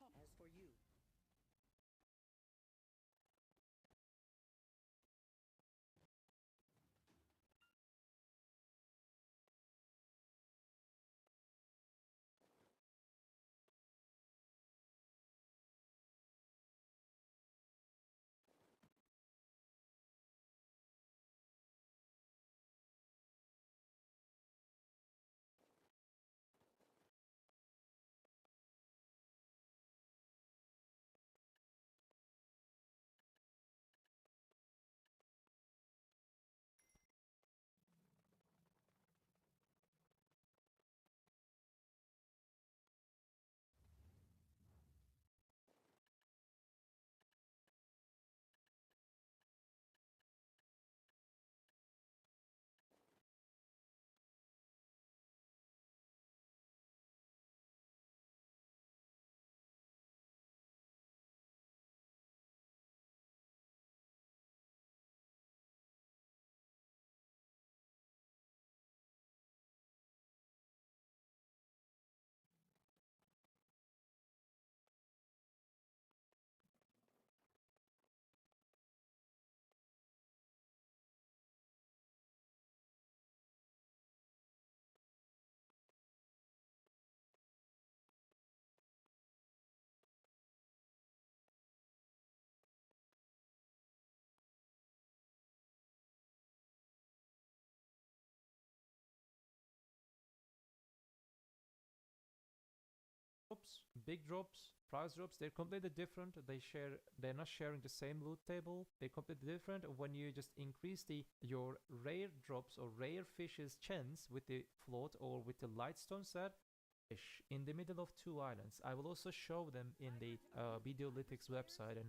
As for you, drops, big drops, price drops, they're completely different. They're not sharing the same loot table. They're completely different. When you just increase the your rare drops or rare fishes chance with the float or with the lightstone set, fish in the middle of two islands. I will also show them in the Videolytics website, and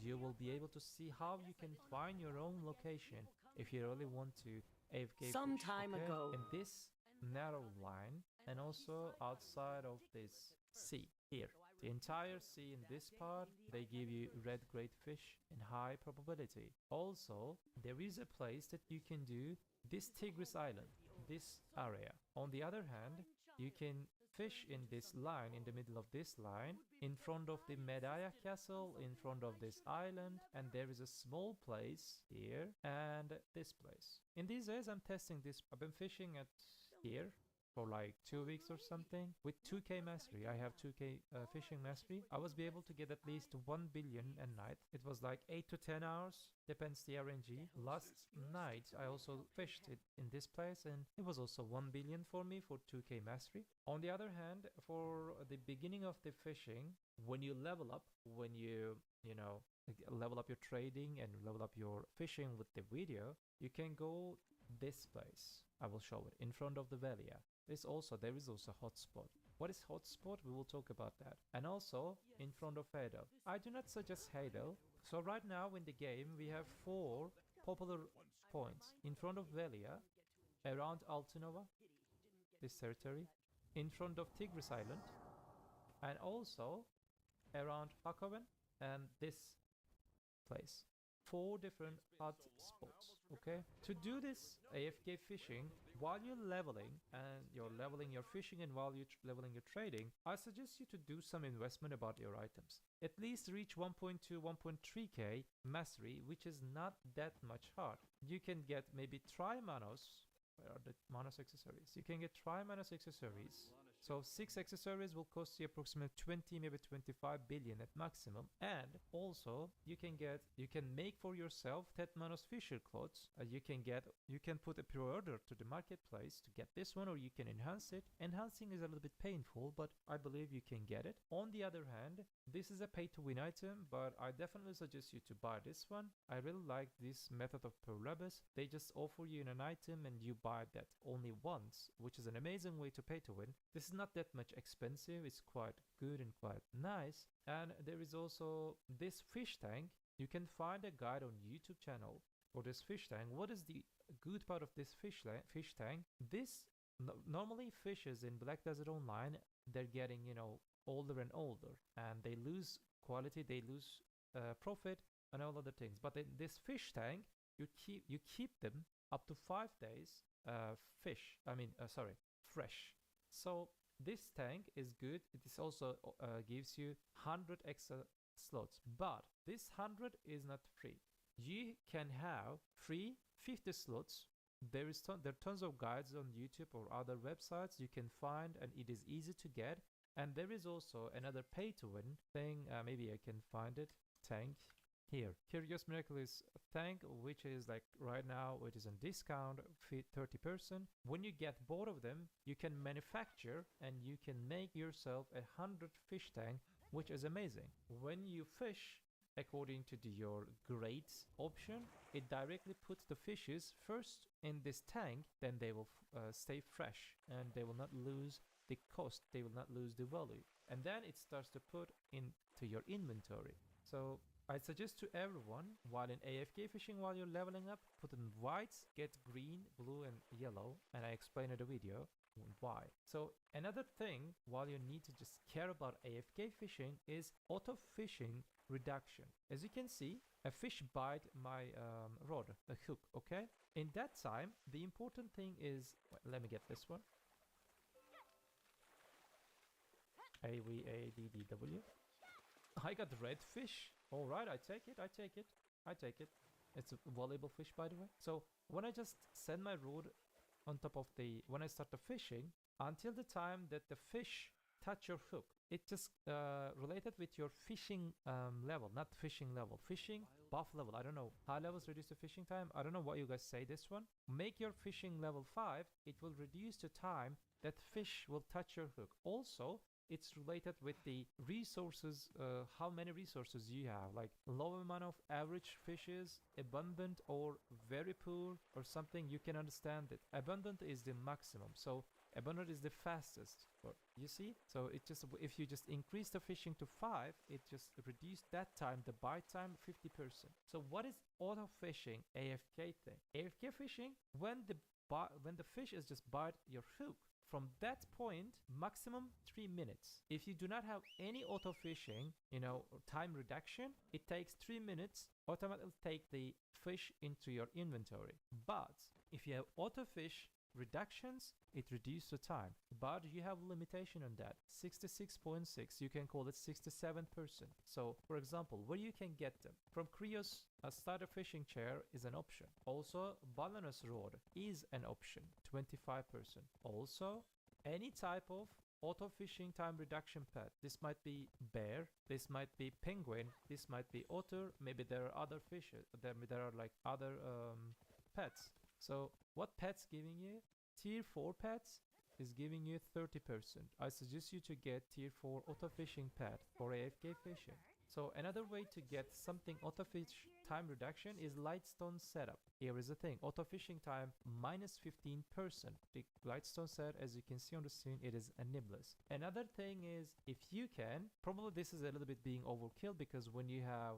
you will be able to see how you can find your own location if you really want to AFK some fish. time Okay, ago. in this narrow line, and also outside of this sea here. The entire sea in this part, they give you red great fish in high probability. Also, there is a place that you can do this Tigris Island, this area. On the other hand, you can fish in this line, in the middle of this line, in front of the Medaya castle, in front of this island, and there is a small place here and this place. In these days, I'm testing this. I've been fishing at here for like 2 weeks or something with 2k mastery. I have 2k fishing mastery. I was be able to get at least 1 billion a night. It was like 8 to 10 hours, depends the RNG. Last night I also fished it in this place, and it was also 1 billion for me for 2k mastery. On the other hand, for the beginning of the fishing, when you level up, when you know level up your trading and level up your fishing with the video, you can go this place. I will show it in front of the Velia. There is also hotspot. What is hotspot? We will talk about that. And also in front of Hado. I do not suggest Hado. So right now in the game we have 4 popular points in front of Velia, around Altinova, this territory, in front of Tigris Island, and also around Hakoven and this place. 4 different hot spots. Okay, to do this AFK fishing while you're leveling, and you're leveling your fishing and while you're leveling your trading, I suggest you to do some investment about your items. At least reach 1.2 1.3k mastery, which is not that much hard. You can get maybe Tri-Manos. Where are the Manos accessories? You can get Tri-Manos accessories. So 6 accessories will cost you approximately 20, maybe 25 billion at maximum. And also you can make for yourself Tetmanos Fisher clothes. You can put a pre-order to the marketplace to get this one, or you can enhance it. Enhancing is a little bit painful, but I believe you can get it. On the other hand, this is a pay to win item, but I definitely suggest you to buy this one. I really like this method of Perlebus. They just offer you an item and you buy that only once, which is an amazing way to pay to win. This is not that much expensive. It's quite good and quite nice. And there is also this fish tank. You can find a guide on YouTube channel for this fish tank. What is the good part of this fish tank? This normally fishes in Black Desert Online, they're getting older and older, and they lose quality, they lose profit and all other things. But in this fish tank, you keep them up to 5 days fresh. So this tank is good. It is also gives you 100 extra slots, but this 100 is not free. You can have free 50 slots. There are tons of guides on YouTube or other websites you can find, and it is easy to get. And there is also another pay to win thing. Maybe I can find it. Tank here. Curious Miracle is a tank, which is like right now it is on discount 30%. When you get both of them, you can manufacture and you can make yourself 100 fish tank, which is amazing. When you fish according to your grades option, it directly puts the fishes first in this tank, then they will stay fresh and they will not lose the cost, they will not lose the value. And then it starts to put into your inventory. So I suggest to everyone, while in AFK fishing, while you're leveling up, put in whites, get green, blue, and yellow, and I explain in the video why. So another thing, while you need to just care about AFK fishing, is auto fishing reduction. As you can see, a fish bite my rod, the hook, okay? In that time, the important thing is, let me get this one. AVADDW. I got red fish. All right, I take it, I take it, I take it. It's a valuable fish, by the way. So when I just send my rod on top of when I start the fishing, until the time that the fish touch your hook, it just related with your fishing level, not fishing level, fishing buff level. I don't know. High levels reduce the fishing time. I don't know what you guys say this one. Make your fishing level 5. It will reduce the time that fish will touch your hook. Also, it's related with the resources, how many resources you have, like low amount of average fishes, abundant or very poor or something. You can understand it. Abundant is the maximum, so abundant is the fastest. You see, so it just, if you just increase the fishing to 5, it just reduce that time, the bite time, 50%. So what is auto fishing AFK thing? AFK fishing, when the fish is just bite your hook, from that point, maximum 3 minutes. If you do not have any auto fishing, time reduction, it takes 3 minutes, automatically take the fish into your inventory. But if you have auto fish reductions, it reduces the time. But you have limitation on that, 66.6, you can call it 67%. So for example, where you can get them from Krios, a starter fishing chair is an option. Also balanced rod is an option, 25%. Also any type of auto fishing time reduction pet. This might be bear, this might be penguin, this might be otter, maybe there are other fishes, there are like other pets. So what pet's giving you? Tier 4 pets is giving you 30%. I suggest you to get tier 4 auto fishing pet for AFK fishing. So another way to get something auto fish time reduction is lightstone setup. Here is the thing, auto fishing time minus 15%. The lightstone set, as you can see on the screen, it is a nibless. Another thing is, if you can, probably this is a little bit being overkill, because when you have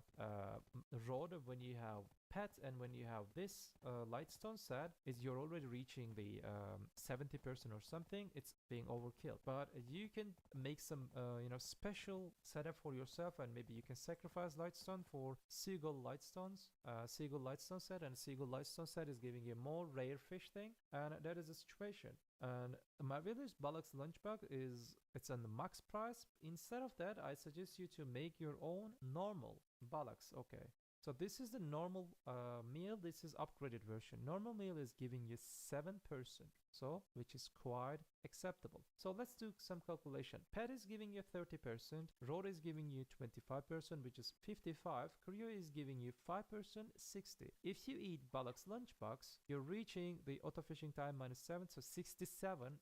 rod, when you have pet, and when you have this lightstone set, you're already reaching the 70% or something. It's being overkill. But you can make some special setup for yourself, and maybe you can sacrifice lightstone for seagull lightstones, seagull lightstone set, and seagull lightstone set is giving you more rare fish thing, and that is the situation. And my village Balak's lunchbag it's on the max price. Instead of that, I suggest you to make your own normal Balak's. Okay, so this is the normal meal. This is upgraded version. Normal meal is giving you 7%, so which is quite acceptable. So let's do some calculation. Pet is giving you 30%, rod is giving you 25%, which is 55. Creo is giving you 5%, 60. If you eat Balak's lunchbox, you're reaching the auto fishing time minus 7, so 67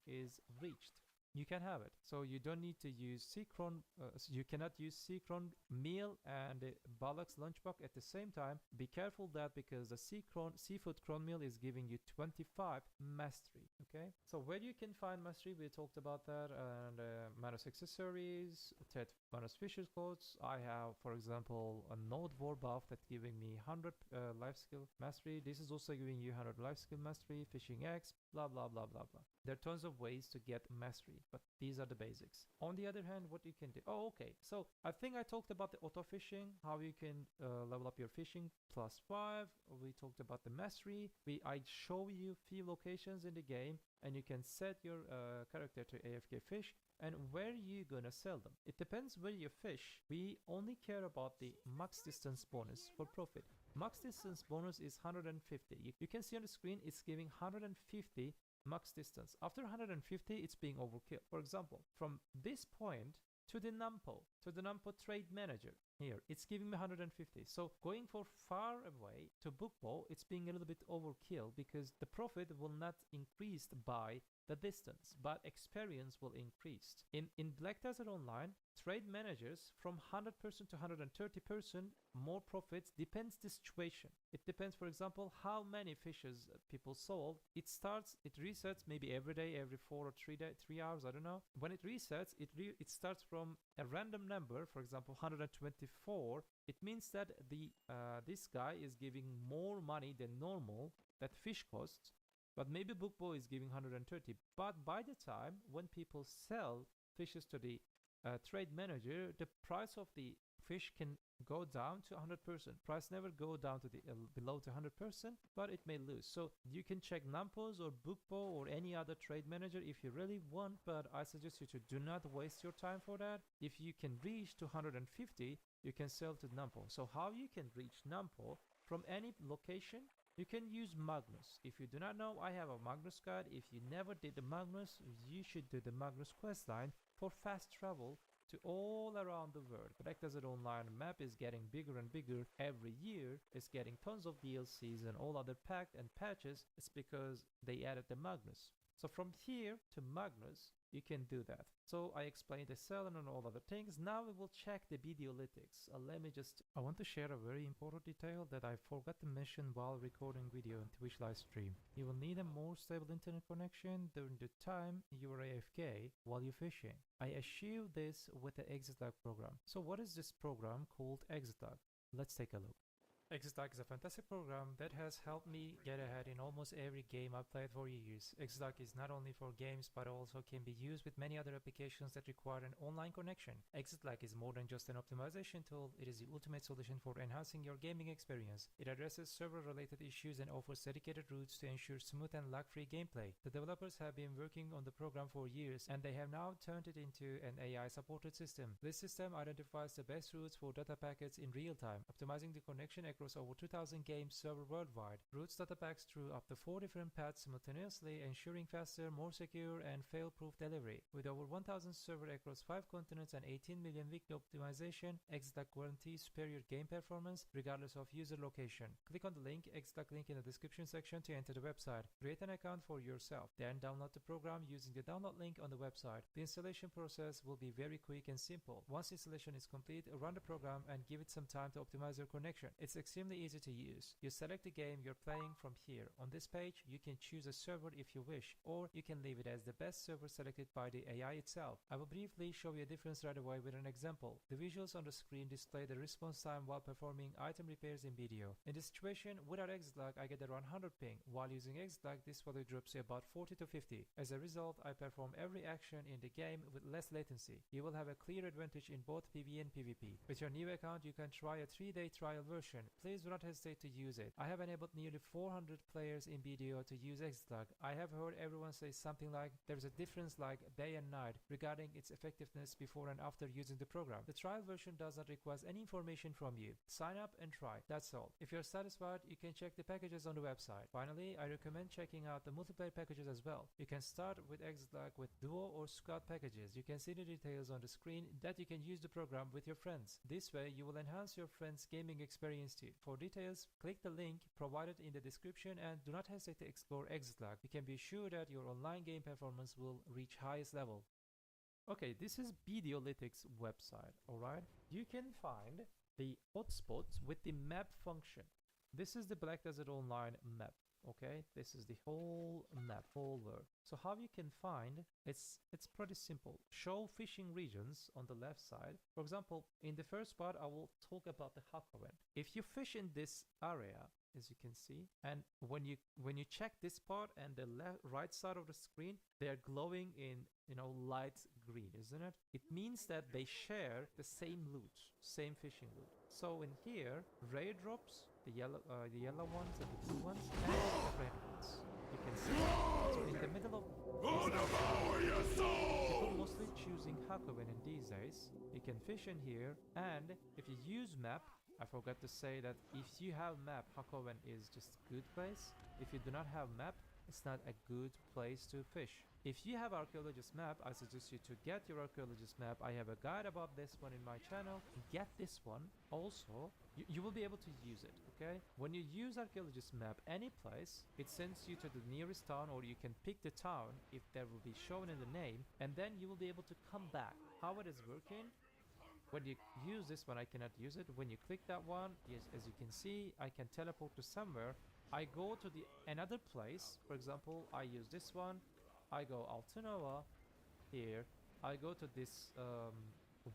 is reached. You can have it. So you don't need to use Seacron, you cannot use Seacron meal and Balak's lunchbox at the same time. Be careful that, because the seafood cron meal is giving you 25 mastery. Okay, so where you can find mastery, we talked about that, and manus accessories, Ted manus fisher's clothes. I have, for example, a node war buff that's giving me 100 life skill mastery. This is also giving you 100 life skill mastery, fishing X, blah blah blah blah blah. There are tons of ways to get mastery. but these are the basics. On the other hand, what you can do, oh, okay, so I think I talked about the auto fishing, how you can level up your fishing +5. We talked about the mastery. I show you few locations in the game, and you can set your character to AFK fish, and where you gonna sell them. It depends where you fish. We only care about the max distance bonus for profit. Max distance bonus is 150. You can see on the screen it's giving 150 max distance. After 150, it's being overkill. For example, from this point to the Nampo trade manager, here it's giving me 150. So going for far away to Bookball, it's being a little bit overkill because the profit will not increase by the distance, but experience will increase. In Black Desert Online, trade managers from 100% to 130% more profits depends the situation. It depends, for example, how many fishes people sold. It resets maybe every day, every 4 or 3 hours, I don't know. When it resets, it starts from a random number, for example, 124. It means that this guy is giving more money than normal that fish costs. But maybe Bookboy is giving 130. But by the time when people sell fishes to the trade manager, the price of the fish can go down to 100%. Price never go down to the below to 100%, but it may lose. So you can check Nampos or Bookbo or any other trade manager if you really want, but I suggest you to do not waste your time for that. If you can reach to 150, you can sell to Nampo. So how you can reach Nampo from any location? You can use Magnus. If you do not know, I have a Magnus guide. If you never did the Magnus, you should do the Magnus questline for fast travel to all around the world. Black Desert Online map is getting bigger and bigger every year. It's getting tons of DLCs and all other packs and patches. It's because they added the Magnus. So from here to Magnus, you can do that. So I explained the sell and all other things. Now we will check the videolytics. I want to share a very important detail that I forgot to mention while recording video on Twitch live stream. You will need a more stable internet connection during the time you are AFK while you're fishing. I achieved this with the ExitLog program. So what is this program called ExitLog? Let's take a look. ExitLog is a fantastic program that has helped me get ahead in almost every game I've played for years. ExitLog is not only for games but also can be used with many other applications that require an online connection. ExitLog is more than just an optimization tool, it is the ultimate solution for enhancing your gaming experience. It addresses several related issues and offers dedicated routes to ensure smooth and lag-free gameplay. The developers have been working on the program for years and they have now turned it into an AI-supported system. This system identifies the best routes for data packets in real time, optimizing the connection across over 2,000 games server worldwide. Routes data packs through up to 4 different paths simultaneously, ensuring faster, more secure, and fail-proof delivery. With over 1,000 servers across 5 continents and 18 million weekly optimization, ExitLog guarantees superior game performance regardless of user location. Click on the ExitLog link in the description section to enter the website. Create an account for yourself, then download the program using the download link on the website. The installation process will be very quick and simple. Once installation is complete, run the program and give it some time to optimize your connection. It's extremely easy to use. You select the game you're playing from here. On this page, you can choose a server if you wish, or you can leave it as the best server selected by the AI itself. I will briefly show you a difference right away with an example. The visuals on the screen display the response time while performing item repairs in video. In this situation, without ExitLog, I get around 100 ping. While using ExitLog, this value drops to about 40 to 50. As a result, I perform every action in the game with less latency. You will have a clear advantage in both PvE and PvP. With your new account, you can try a 3-day trial version. Please do not hesitate to use it. I have enabled nearly 400 players in BDO to use ExitLog. I have heard everyone say something like there's a difference like day and night regarding its effectiveness before and after using the program. The trial version does not require any information from you. Sign up and try. That's all. If you're satisfied, you can check the packages on the website. Finally, I recommend checking out the multiplayer packages as well. You can start with ExitLog with Duo or Squad packages. You can see the details on the screen that you can use the program with your friends. This way, you will enhance your friends' gaming experience too. For details, click the link provided in the description and do not hesitate to explore ExitLog. You can be sure that your online game performance will reach highest level. Okay, this is Videolytics website, alright? You can find the hotspots with the map function. This is the Black Desert Online map, Okay, this is the whole map, whole world. So how you can find, it's pretty simple. Show fishing regions on the left side. For example, in the first part, I will talk about the Hakoven. If you fish in this area, as you can see, and when you check this part and the right side of the screen, they are glowing in light green, isn't it? It means that they share the same loot, same fishing loot. So in here, rare drops, the yellow ones and the blue ones, and the red ones. You can see. So in the middle of people mostly choosing Hakoven in these days. You can fish in here, and if you use map, I forgot to say that if you have map, Hakoven is just a good place. If you do not have map, it's not a good place to fish. If you have archaeologist map, I suggest you to get your archaeologist map. I have a guide about this one in my channel. Get this one. Also, you will be able to use it, okay? When you use archaeologist map any place, it sends you to the nearest town, or you can pick the town if there will be shown in the name, and then you will be able to come back. How it is working? When you use this one, I cannot use it. When you click that one, yes, as you can see, I can teleport to somewhere. I go to another place. For example, I use this one. I go Altinova here. I go to this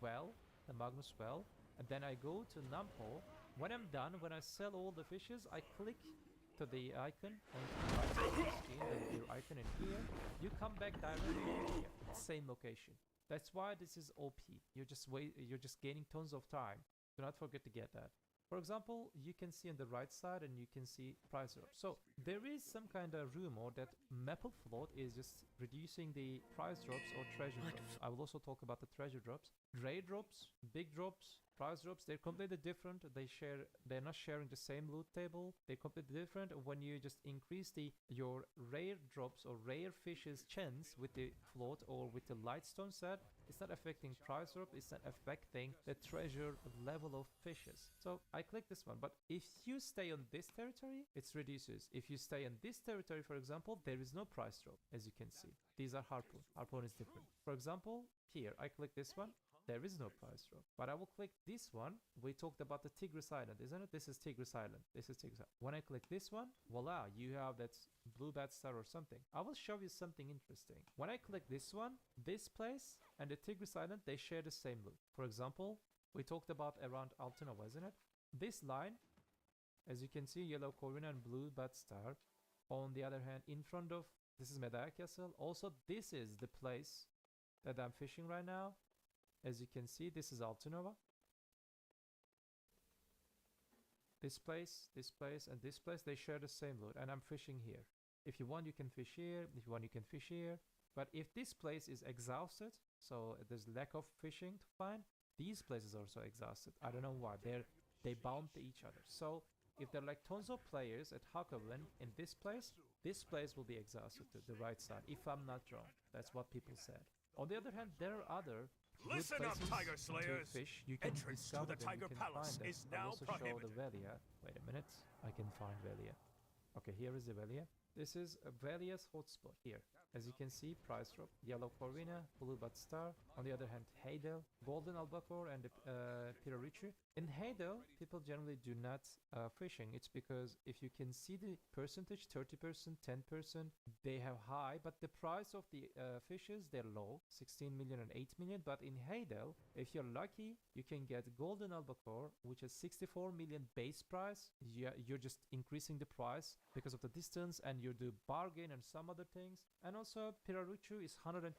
well, the Magnus well, and then I go to Nampo. When I'm done, when I sell all the fishes, I click to the icon on the right side of the screen, your icon in here. You come back directly here, same location. That's why this is OP. You're just gaining tons of time. Do not forget to get that. For example, you can see on the right side and you can see price drop. So there is some kind of rumor that Maple Float is just reducing the price drops or treasure drops. I will also talk about the treasure drops. Rare drops, big drops, price drops, they're completely different. They're not sharing the same loot table. They're completely different. When you just increase your rare drops or rare fishes chance with the float or with the lightstone set, it's not affecting price drop, it's not affecting the treasure level of fishes. So I click this one, but if you stay on this territory, it reduces. If you stay on this territory, for example, there is no price drop, as you can see. These are harpoon. Harpoon is different. For example, here, I click this one. There is no price drop. But I will click this one. We talked about the Tigris Island, isn't it? This is Tigris Island. This is Tigris Island. When I click this one, voila, you have that blue bat star or something. I will show you something interesting. When I click this one, this place and the Tigris Island, they share the same loot. For example, we talked about around Altinova, isn't it? This line, as you can see, yellow Corvina and blue bat star. On the other hand, in front of, this is Medaya Castle. Also, this is the place that I'm fishing right now. As you can see, this is Altinova. This place, and this place, they share the same loot, and I'm fishing here. If you want, you can fish here. If you want, you can fish here. But if this place is exhausted, so there's lack of fishing to find, these places are also exhausted. I don't know why. They bound to each other. So if there are like tons of players at Hakoven in this place will be exhausted to the right side, if I'm not wrong. That's what people said. On the other hand, there are other Listen up, Tiger Slayers! to fish. You can Entrance to the Tiger Palace is now also prohibited. show the Velia. Wait a minute. I can find Velia. Okay, here is the Velia. This is Velia's hotspot here. As you can see, price drop, yellow Corvina, blue bat star. On the other hand, Heidel, golden albacore, and Pirarichu. In Heidel, people generally do not fishing. It's because if you can see the percentage, 30%, 10%, they have high, but the price of the fishes, they're low, 16 million and 8 million. But in Heidel, if you're lucky, you can get golden albacore, which is 64 million base price. You're just increasing the price because of the distance, and you do bargain and some other things. And also, Piraruchu is 120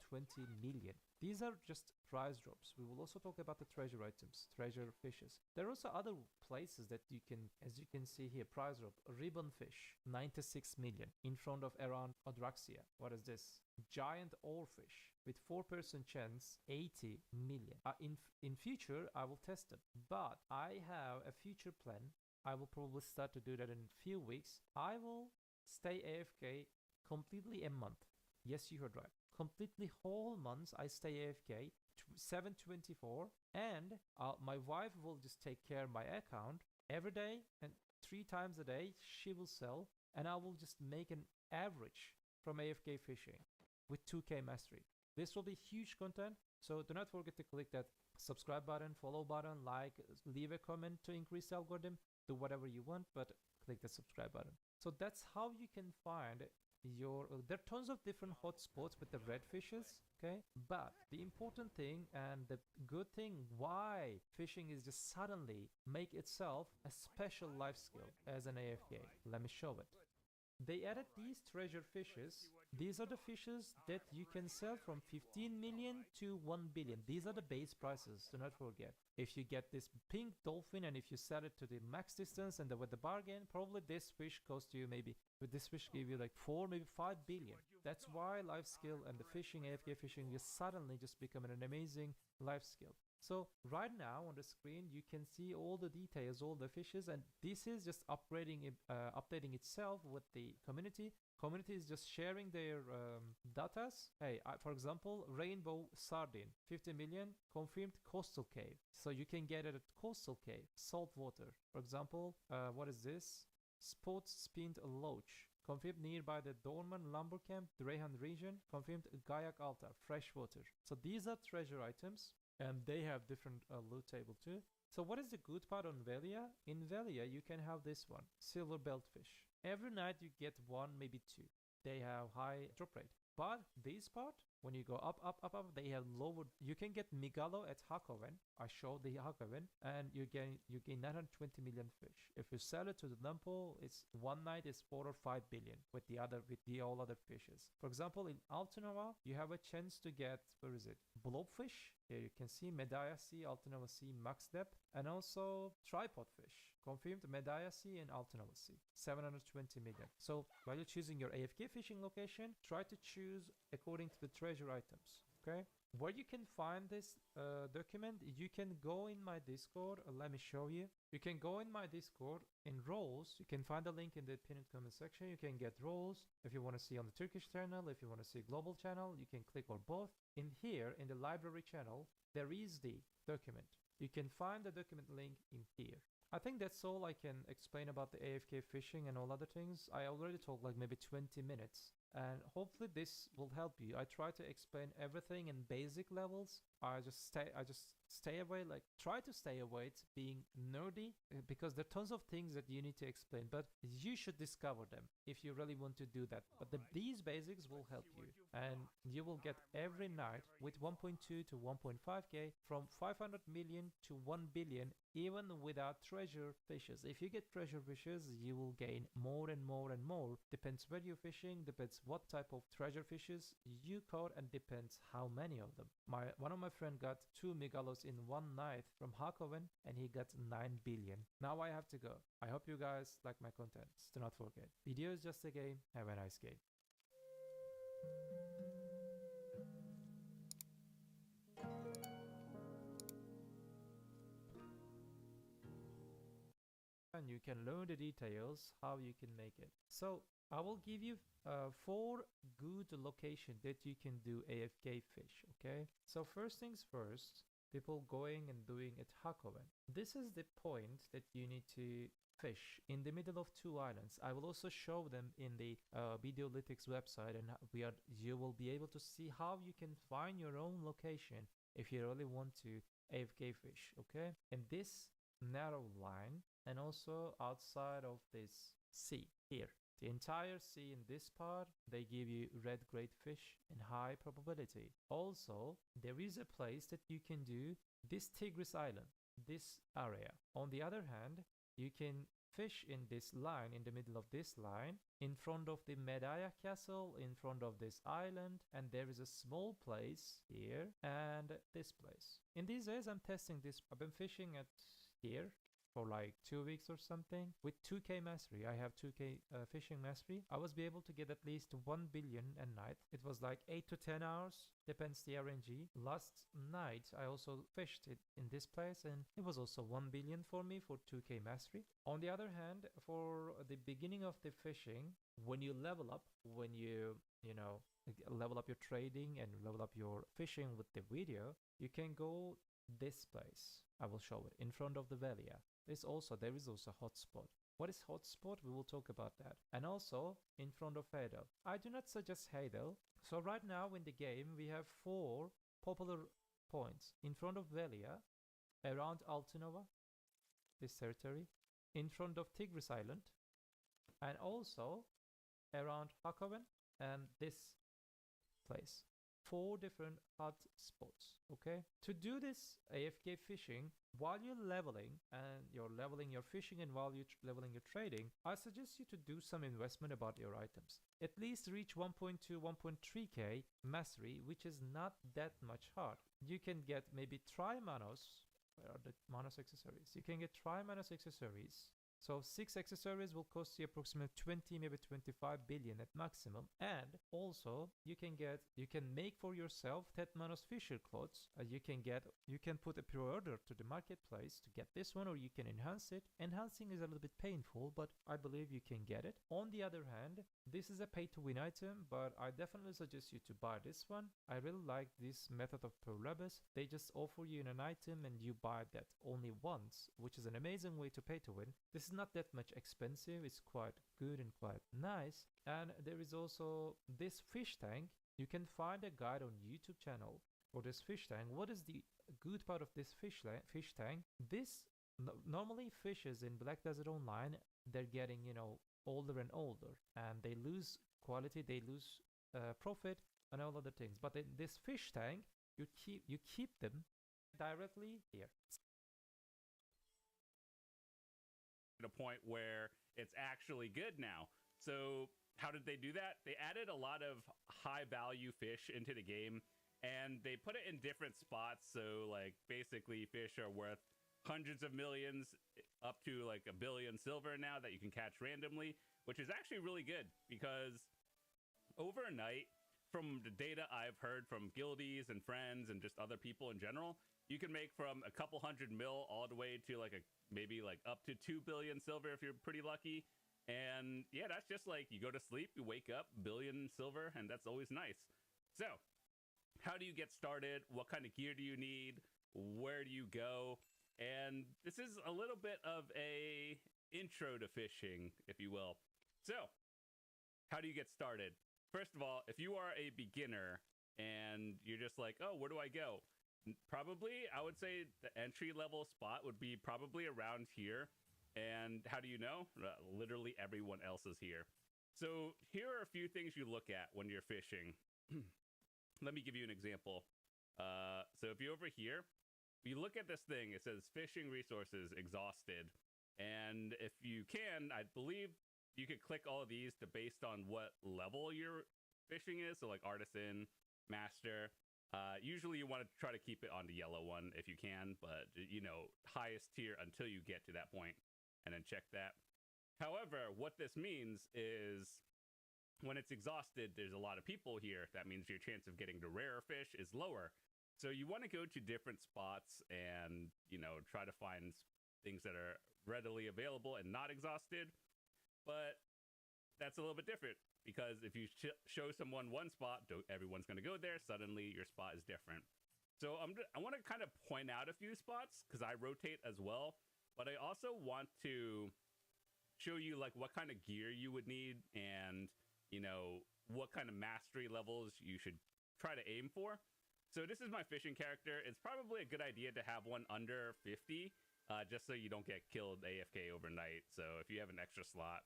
million. These are just price drops. We will also talk about the treasure items, treasure fishes. There are also other places that you can, as you can see here, price drop, ribbon fish, 96 million, in front of around Odraxia. What is this? Giant oarfish with 4% chance, 80 million. In future, I will test them, but I have a future plan. I will probably start to do that in a few weeks. I will stay AFK completely a month. Yes, you heard right. Completely whole months I stay AFK, 7/24, and my wife will just take care of my account every day, and 3 times a day she will sell, and I will just make an average from AFK fishing with 2k mastery. This will be huge content, so do not forget to click that subscribe button, follow button, like, leave a comment to increase the algorithm, do whatever you want, but click the subscribe button. So that's how you can find your there are tons of different hotspots with the red fishes, okay, but the important thing and the good thing why fishing is just suddenly make itself a special life skill as an AFK, let me show it. They added these treasure fishes. These are the fishes that you can sell from 15 million to 1 billion. These are the base prices, do not forget. If you get this pink dolphin and if you sell it to the max distance and with the bargain, probably this fish cost you maybe, with this fish give you like 4, maybe 5 billion. That's why life skill and the fishing, AFK fishing, is suddenly just becoming an amazing life skill. So right now on the screen you can see all the details, all the fishes, and this is just updating itself with the community. Community is just sharing their datas. Hey, for example, rainbow sardine, 50 million, confirmed coastal cave. So you can get it at coastal cave, salt water. For example, what is this? Spot spinned loach, confirmed nearby the Dorman Lumber Camp, Drehan region, confirmed Gayak Altar, freshwater. So these are treasure items. And they have different loot table too. So what is the good part on Velia? In Velia, you can have this one, silver beltfish. Every night you get one, maybe two. They have high drop rate. But this part, when you go up, they have lower. You can get Migalo at Hakoven. I showed the Hakoven, and you gain 920 million fish. If you sell it to the Lampo, it's one night is 4 or 5 billion with the all other fishes. For example, in Altanova, you have a chance to get, where is it? Blobfish. Here you can see Medaya Sea, Altanova Sea, max depth, and also tripod fish. Confirmed Medaya Sea and Altanova Sea, 720 million. So while you're choosing your AFK fishing location, try to choose according to the treasure items, okay? Where you can find this document, you can go in my Discord. Let me show you. You can go in my Discord in roles. You can find the link in the pinned comment section. You can get roles. If you want to see on the Turkish channel, if you want to see global channel, you can click on both. In here, in the library channel, there is the document. You can find the document link in here. I think that's all I can explain about the AFK fishing and all other things. I already talked like maybe 20 minutes. And hopefully this will help you. I try to explain everything in basic levels. I just stay away, like try to stay away to being nerdy, because there are tons of things that you need to explain, but you should discover them if you really want to do that. But these basics will help you, and you will get every night with 1.2 to 1.5k from 500 million to 1 billion, even without treasure fishes. If you get treasure fishes, you will gain more and more and more. Depends where you're fishing, depends what type of treasure fishes you caught, and depends how many of them. One of my friend got 2 megalos in one night from Hakoven, and he got 9 billion. Now I have to go. I hope you guys like my content. Do not forget, video is just a game. Have a nice game. And you can learn the details how you can make it. So I will give you 4 good locations that you can do AFK fish, okay? So first things first, people going and doing at Hakoven. This is the point that you need to fish in the middle of 2 islands. I will also show them in the Videolytics website, and you will be able to see how you can find your own location if you really want to AFK fish, okay? And this narrow line, and also outside of this sea here. The entire sea in this part, they give you red great fish in high probability. Also, there is a place that you can do this Tigris Island, this area. On the other hand, you can fish in this line, in the middle of this line, in front of the Medaya Castle, in front of this island, and there is a small place here and this place. In these days, I'm testing this. I've been fishing at here for like 2 weeks or something with 2k mastery. I have 2k fishing mastery. I was be able to get at least 1 billion a night. It was like 8 to 10 hours, depends the RNG. Last night I also fished it in this place, and it was also 1 billion for me for 2k mastery. On the other hand, for the beginning of the fishing, when you level up, when you level up your trading and level up your fishing with the video, you can go this place. I will show it in front of the Velia. There is also a hotspot. What is hotspot? We will talk about that. And also in front of Hadel. I do not suggest Hadel. So right now in the game we have 4 popular points in front of Velia, around Altinova, this territory, in front of Tigris Island, and also around Hakoven and this place. 4 different hot spots. Okay, to do this AFK fishing while you're leveling, and you're leveling your fishing and while you're leveling your trading, I suggest you to do some investment about your items. At least reach 1.2 1.3k mastery, which is not that much hard. You can get maybe Tri-Manos. Where are the Manos accessories? You can get Tri-Manos accessories. So 6 accessories will cost you approximately 20, maybe 25 billion at maximum. And also you can make for yourself Tetmanos Fisher clothes. You can put a pre-order to the marketplace to get this one, or you can enhance it. Enhancing is a little bit painful, but I believe you can get it. On the other hand, this is a pay to win item, but I definitely suggest you to buy this one. I really like this method of Perlebus. They just offer you an item and you buy that only once, which is an amazing way to pay to win. This is not that much expensive, it's quite good and quite nice. And there is also this fish tank. You can find a guide on YouTube channel for this fish tank. What is the good part of this fish tank? This normally fishes in Black Desert Online, they're getting, older and older, and they lose quality, they lose profit and all other things. But in this fish tank, you keep them directly here. A point where it's actually good now. So how did they do that? They added a lot of high value fish into the game, and they put it in different spots. So like basically fish are worth hundreds of millions up to like 1 billion silver now that you can catch randomly, which is actually really good because overnight, from the data I've heard from guildies and friends and just other people in general, you can make from a couple hundred mil all the way to like maybe up to 2 billion silver if you're pretty lucky. And yeah, that's just like you go to sleep, you wake up, billion silver, and that's always nice. So how do you get started? What kind of gear do you need? Where do you go? And this is a little bit of a intro to fishing, if you will. So how do you get started? First of all, if you are a beginner and you're just like, oh, where do I go? Probably, I would say the entry-level spot would be probably around here. And how do you know? Literally everyone else is here. So here are a few things you look at when you're fishing. Let me give you an example. So if you're over here, you look at this thing, it says fishing resources exhausted. And if you can, I believe you could click all of these based on what level your fishing is. So like artisan, master. Usually you want to try to keep it on the yellow one if you can, but highest tier until you get to that point, and then check that. However, what this means is when it's exhausted, there's a lot of people here. That means your chance of getting the rarer fish is lower. So you want to go to different spots and, try to find things that are readily available and not exhausted. But that's a little bit different, because if you show someone one spot, everyone's going to go there. Suddenly your spot is different. So I want to kind of point out a few spots because I rotate as well, but I also want to show you like what kind of gear you would need and what kind of mastery levels you should try to aim for. So this is my fishing character. It's probably a good idea to have one under 50 just so you don't get killed AFK overnight. So if you have an extra slot,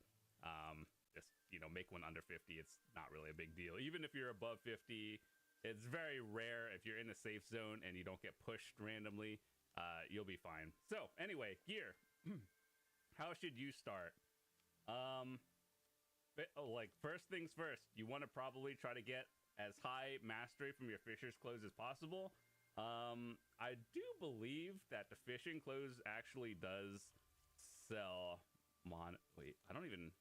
just make one under 50. It's not really a big deal. Even if you're above 50, it's very rare. If you're in a safe zone and you don't get pushed randomly, you'll be fine. So anyway, gear. How should you start? First things first, you want to probably try to get as high mastery from your fisher's clothes as possible. I do believe that the fishing clothes actually does sell wait, I don't even,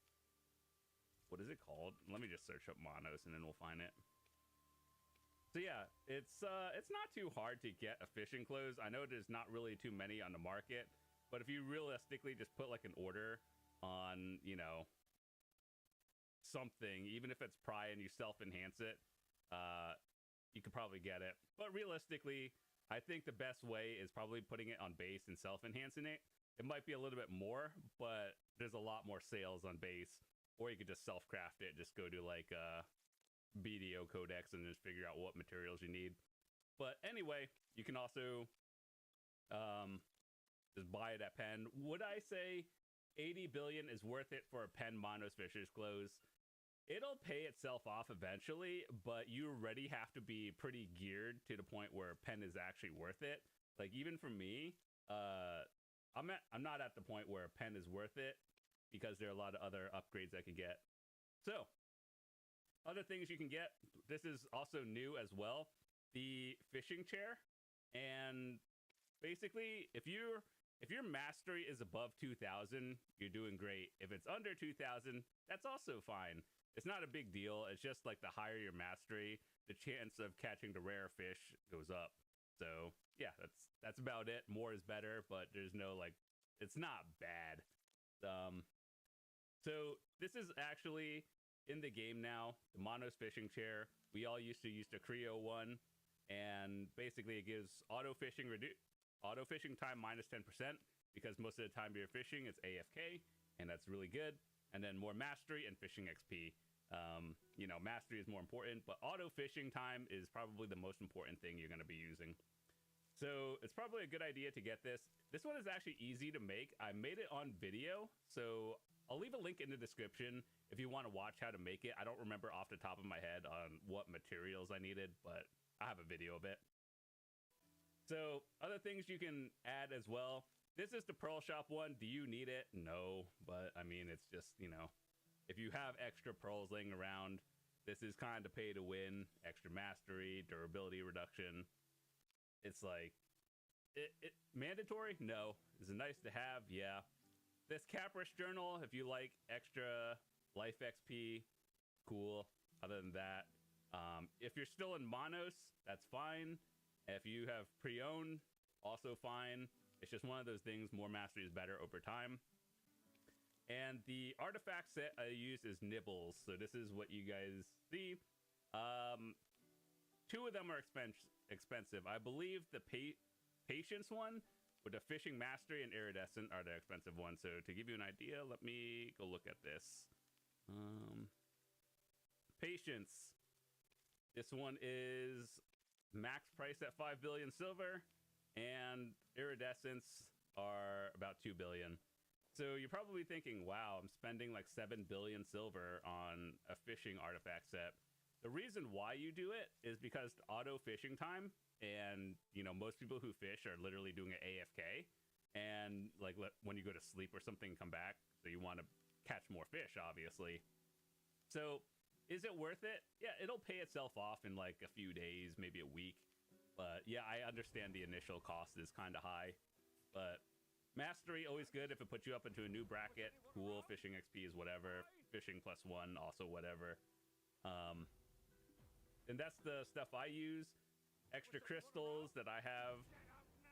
what is it called? Let me just search up monos and then we'll find it. So yeah, it's not too hard to get a fishing clothes. I know there's not really too many on the market, but if you realistically just put like an order on, something, even if it's pry and you self-enhance it, you could probably get it. But realistically, I think the best way is probably putting it on base and self-enhancing it. It might be a little bit more, but there's a lot more sales on base. Or you could just self-craft it. Just go to like BDO Codex and just figure out what materials you need. But anyway, you can also just buy it at Penn. Would I say 80 billion is worth it for a pen monos fishers close. It'll pay itself off eventually, but you already have to be pretty geared to the point where pen is actually worth it. Like even for me, I'm not at the point where pen is worth it because there are a lot of other upgrades I can get. So, other things you can get. This is also new as well. The fishing chair, and basically, if your mastery is above 2,000, you're doing great. If it's under 2,000, that's also fine. It's not a big deal. It's just like the higher your mastery, the chance of catching the rare fish goes up. So yeah, that's about it. More is better, but there's no like, it's not bad. So this is actually in the game now. The Monos fishing chair. We all used to use the Creo one, and basically it gives auto fishing time minus 10% because most of the time you're fishing it's AFK, and that's really good. And then more mastery and fishing XP. Mastery is more important, but auto fishing time is probably the most important thing you're going to be using. So it's probably a good idea to get this. This one is actually easy to make. I made it on video, so I'll leave a link in the description if you want to watch how to make it. I don't remember off the top of my head on what materials I needed, but I have a video of it. So other things you can add as well. This is the Pearl Shop one. Do you need it? No, but I mean, it's just, if you have extra pearls laying around, this is kind of pay to win. Extra mastery, durability reduction. It's like, it mandatory? No. Is it nice to have? Yeah. This Caprice journal, if you like extra life XP, cool. Other than that, if you're still in Monos, that's fine. If you have pre-owned, also fine. It's just one of those things, more mastery is better over time. And the artifact set I use is Nibbles. So this is what you guys see. Two of them are expensive. I believe the Patience one with the Fishing Mastery and Iridescent are the expensive ones. So to give you an idea, let me go look at this. Patience. This one is max price at 5 billion silver, and Iridescents are about 2 billion. So you're probably thinking, wow, I'm spending like 7 billion silver on a fishing artifact set. The reason why you do it is because the auto fishing time, and most people who fish are literally doing an AFK, and like when you go to sleep or something, come back, so you want to catch more fish, obviously. So is it worth it? Yeah, it'll pay itself off in like a few days, maybe a week. But yeah, I understand the initial cost is kind of high, but mastery, always good if it puts you up into a new bracket. Cool. Fishing XP is whatever. Fishing +1, also whatever. And that's the stuff I use. Extra crystals that I have.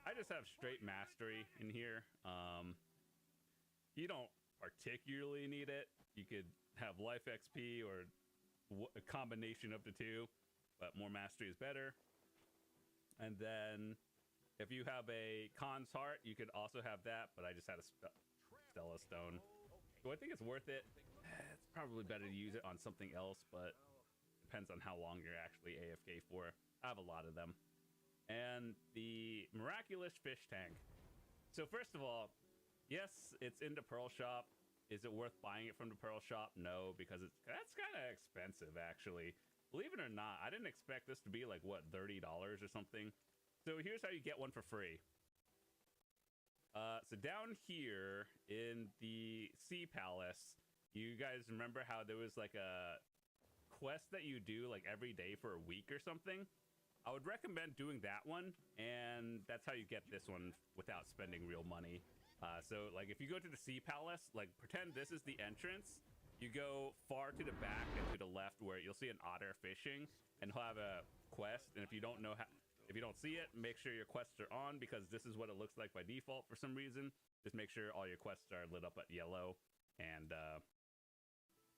I just have straight mastery in here. You don't particularly need it. You could have life XP or a combination of the two, but more mastery is better. And then if you have a Khan's Heart, you could also have that, but I just had a Stella Stone. So I think it's worth it. It's probably better to use it on something else, but depends on how long you're actually AFK for. I have a lot of them. And the Miraculous Fish Tank. So first of all, yes, it's in the Pearl Shop. Is it worth buying it from the Pearl Shop? No, because that's kind of expensive, actually. Believe it or not, I didn't expect this to be like, what, $30 or something? So here's how you get one for free. So down here in the Sea Palace, you guys remember how there was like a quest that you do like every day for a week or something? I would recommend doing that one, and that's how you get this one without spending real money. So like if you go to the Sea Palace, like pretend this is the entrance. You go far to the back and to the left where you'll see an otter fishing, and he'll have a quest. And if you don't see it, make sure your quests are on, because this is what it looks like by default for some reason. Just make sure all your quests are lit up at yellow, and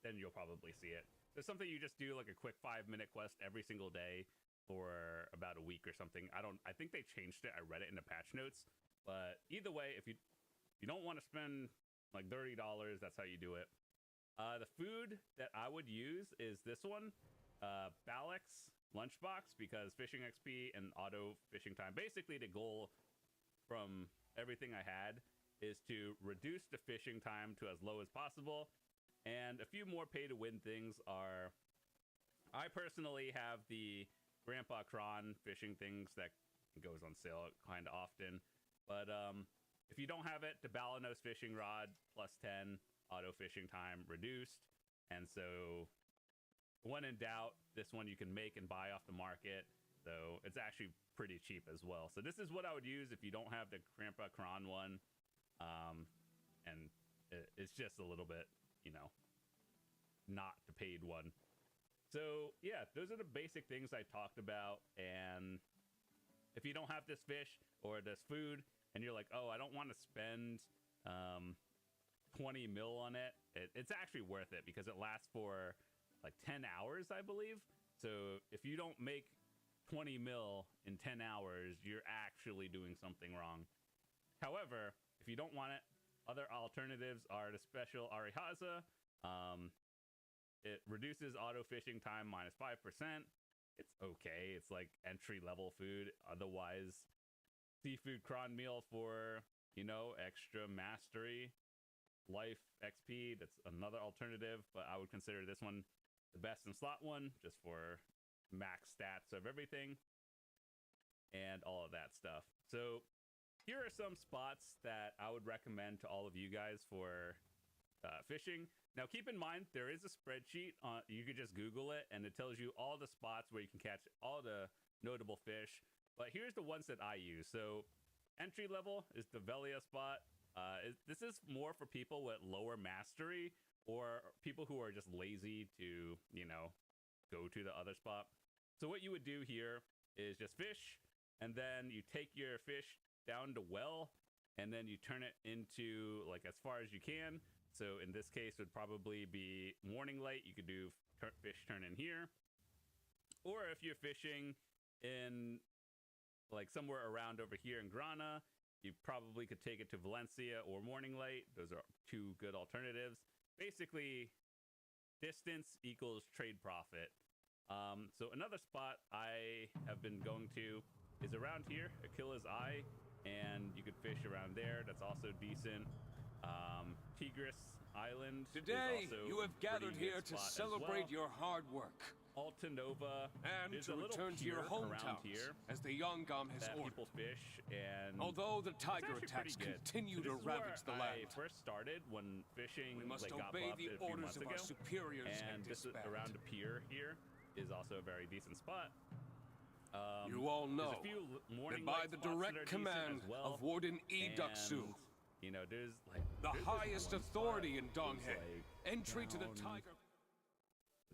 then you'll probably see it. There's something you just do like a quick 5-minute quest every single day for about a week or something. I think they changed it. I read it in the patch notes. But either way, if you don't want to spend like $30, that's how you do it. The food that I would use is this one, Balix Lunchbox, because fishing XP and auto fishing time. Basically, the goal from everything I had is to reduce the fishing time to as low as possible. And a few more pay-to-win things are, I personally have the Grandpa Kron fishing things that goes on sale kind of often. But if you don't have it, the Balanos fishing rod +10 auto fishing time reduced. And so when in doubt, this one you can make and buy off the market. So it's actually pretty cheap as well. So this is what I would use if you don't have the Grandpa Kron one. And it's just a little bit, you know, not the paid one. So yeah, those are the basic things I talked about. And if you don't have this fish or this food and you're like, oh, I don't want to spend 20 mil on it, it's actually worth it because it lasts for like 10 hours, I believe. So if you don't make 20 mil in 10 hours, you're actually doing something wrong. However, if you don't want it, other alternatives are the special Arihaza. It reduces auto fishing time -5%. It's okay. It's like entry level food. Otherwise, seafood cron meal for, you know, extra mastery, life XP. That's another alternative, but I would consider this one the best in slot one just for max stats of everything and all of that stuff. So here are some spots that I would recommend to all of you guys for fishing. Now, keep in mind, there is a spreadsheet. You could just Google it, and it tells you all the spots where you can catch all the notable fish. But here's the ones that I use. So entry level is the Velia spot. This is more for people with lower mastery or people who are just lazy to, you know, go to the other spot. So what you would do here is just fish, and then you take your fish down to well, and then you turn it into like as far as you can. So in this case, it would probably be morning light. You could do fish turn in here. Or if you're fishing in like somewhere around over here in Grana, you probably could take it to Valencia or morning light. Those are two good alternatives. Basically, distance equals trade profit. So another spot I have been going to is around here, Aquila's Eye, and you could fish around there. That's also decent. Tigris Island. Today, you have gathered here to celebrate your hard work. Alta Nova and to return to your hometowns as the Yongam has ordered. People fish, and although the tiger attacks continue to ravage the land, I first started when fishing. We must got obey buffed the a few orders months of our ago. superiors And this is around the pier here is also a very decent spot. You all know that by the direct command of Warden Idaksu, you know, there's like the highest authority in Donghae, entry to the tiger.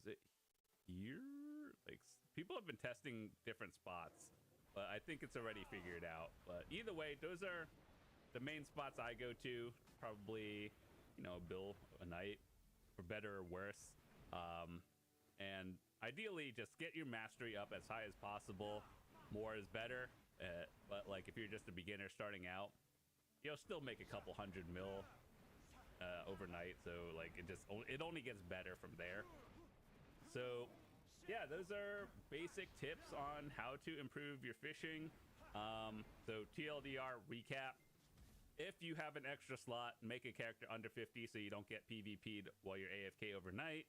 Is it here? Like, people have been testing different spots, but I think it's already figured out. But either way, those are the main spots I go to. Probably, you know, a bill a night, for better or worse. And ideally, just get your mastery up as high as possible. More is better. But like, if you're just a beginner starting out, you'll still make a couple 100 mil overnight. So like, it only gets better from there. So yeah, those are basic tips on how to improve your fishing. So TLDR recap: if you have an extra slot, make a character under 50 so you don't get PvP'd while you're AFK overnight.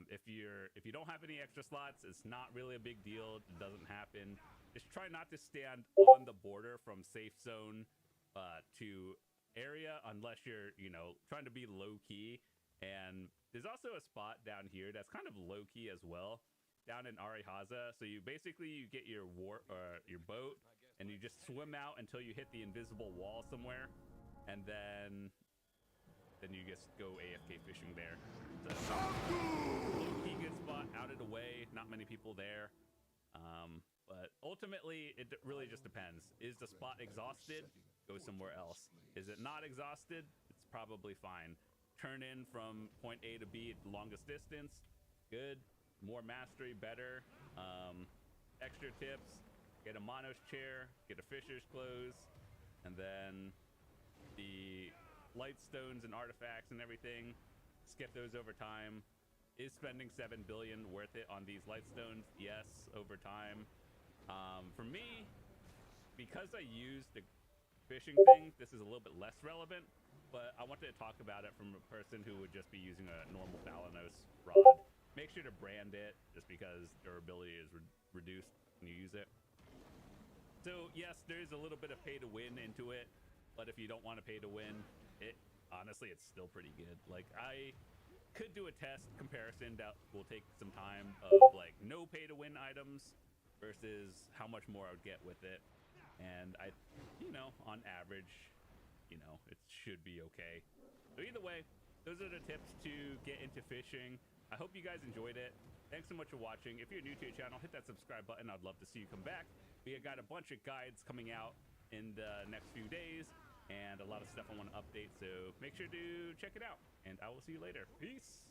If you don't have any extra slots, it's not really a big deal. It doesn't happen. Just try not to stand on the border from safe zone to area unless you're, you know, trying to be low key. And there's also a spot down here that's kind of low key as well, down in Arihaza. So you get your boat and you just swim out until you hit the invisible wall somewhere, and then you just go AFK fishing there. So low key good spot, out of the way, not many people there. But ultimately, it really just depends. Is the spot exhausted? Go somewhere else. Is it not exhausted? It's probably fine. Turn in from point A to B at the longest distance. Good. More mastery, better. Extra tips: get a Monos chair, get a fisher's clothes, and then the light stones and artifacts and everything. Skip those over time. Is spending 7 billion worth it on these light stones? Yes, over time. For me, because I use the fishing thing, this is a little bit less relevant, but I wanted to talk about it from a person who would just be using a normal Thalanos rod. Make sure to brand it, just because durability is reduced when you use it. So yes, there's a little bit of pay to win into it, but if you don't want to pay to win, honestly, it's still pretty good. Like, I could do a test comparison that will take some time of like no pay to win items versus how much more I would get with it. And I, on average, it should be okay. So either way, those are the tips to get into fishing. I hope you guys enjoyed it. Thanks so much for watching. If you're new to the channel, hit that subscribe button. I'd love to see you come back. We got a bunch of guides coming out in the next few days and a lot of stuff I want to update, so make sure to check it out, and I will see you later. Peace.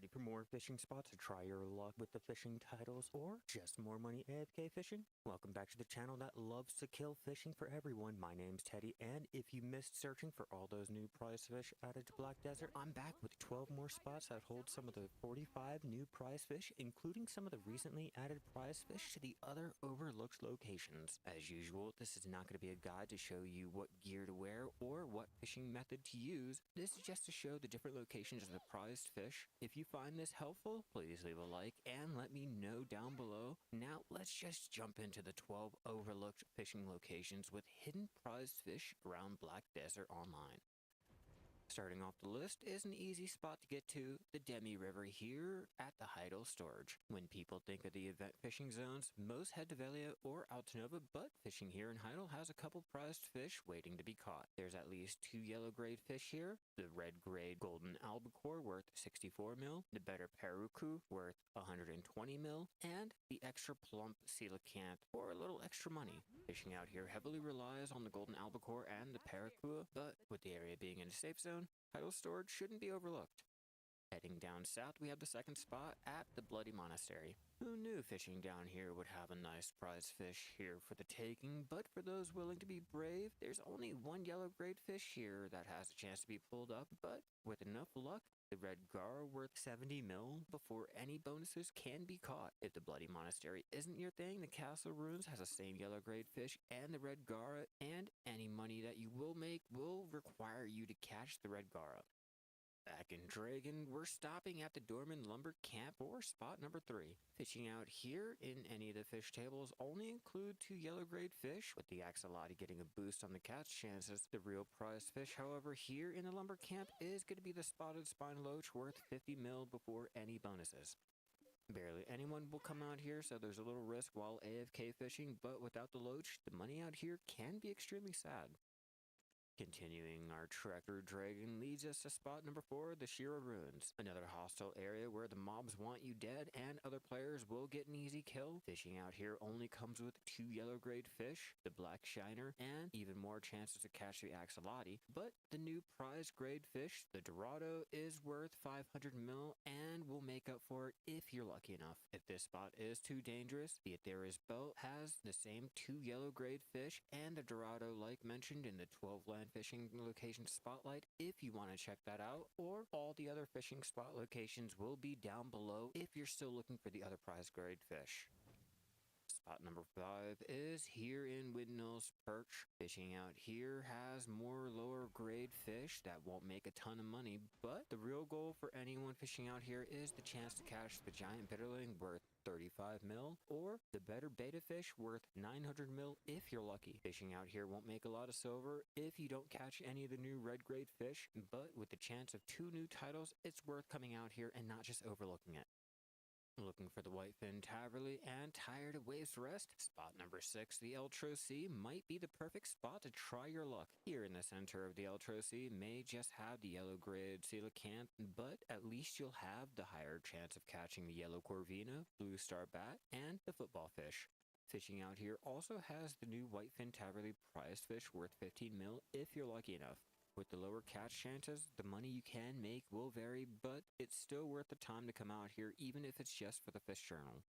Ready for more fishing spots to try your luck with the fishing titles or just more money AFK fishing? Welcome back to the channel that loves to kill fishing for everyone. My name's Teddy, and if you missed searching for all those new prize fish added to Black Desert, I'm back with 12 more spots that hold some of the 45 new prize fish, including some of the recently added prize fish to the other overlooked locations. As usual, this is not going to be a guide to show you what gear to wear or what fishing method to use. This is just to show the different locations of the prized fish. If you find this helpful, please leave a like and let me know down below. Now let's just jump into the 12 overlooked fishing locations with hidden prized fish around Black Desert Online. Starting off the list is an easy spot to get to, the Demi River here at the Heidel Storage. When people think of the event fishing zones, most head to Velia or Altanova, but fishing here in Heidel has a couple prized fish waiting to be caught. There's at least 2 yellow grade fish here, the red grade golden albacore worth 64 mil, the better peruku worth 120 mil, and the extra plump coelacanth for a little extra money. Fishing out here heavily relies on the golden albacore and the peruku, but with the area being in a safe zone, Heidel Storage shouldn't be overlooked. Heading down south, we have the second spot at the Bloody Monastery. Who knew fishing down here would have a nice prize fish here for the taking, but for those willing to be brave, there's only 1 yellow grade fish here that has a chance to be pulled up, but with enough luck, the red gar worth 70 mil before any bonuses can be caught. If the Bloody Monastery isn't your thing, the Castle Ruins has the same yellow grade fish and the red gar, and any money that you will make will require you to catch the red gar. Back in Dragon, we're stopping at the Dorman Lumber Camp for spot number 3. Fishing out here in any of the fish tables only include 2 yellow grade fish, with the axolotl getting a boost on the catch chances. The real prize fish, however, here in the lumber camp is going to be the spotted spine loach worth 50 mil before any bonuses. Barely anyone will come out here, so there's a little risk while AFK fishing, but without the loach, the money out here can be extremely sad. Continuing our Trekker Dragon leads us to spot number 4, the Shira Ruins, another hostile area where the mobs want you dead and other players will get an easy kill. Fishing out here only comes with 2 yellow grade fish, the Black Shiner, and even more chances to catch the axolotl, but the new prize grade fish, the Dorado, is worth 500 mil and will make up for it if you're lucky enough. If this spot is too dangerous, the Aetherius Boat has the same 2 yellow grade fish and the Dorado like mentioned in the 12 land fishing location spotlight if you want to check that out, or all the other fishing spot locations will be down below if you're still looking for the other prize grade fish. Spot number 5 is here in Windmills Perch. Fishing out here has more lower grade fish that won't make a ton of money, but the real goal for anyone fishing out here is the chance to catch the giant bitterling worth 35 mil, or the better beta fish worth 900 mil if you're lucky. Fishing out here won't make a lot of silver if you don't catch any of the new red grade fish, but with the chance of 2 new titles, it's worth coming out here and not just overlooking it. Looking for the whitefin taverly and tired of waves rest? Spot number 6, the Eltro Sea, might be the perfect spot to try your luck. Here in the center of the Eltro Sea may just have the yellow grade coelacanth, but at least you'll have the higher chance of catching the yellow corvina, blue star bat, and the football fish. Fishing out here also has the new whitefin taverly prize fish worth 15 mil if you're lucky enough. With the lower catch chances, the money you can make will vary, but it's still worth the time to come out here even if it's just for the fish journal.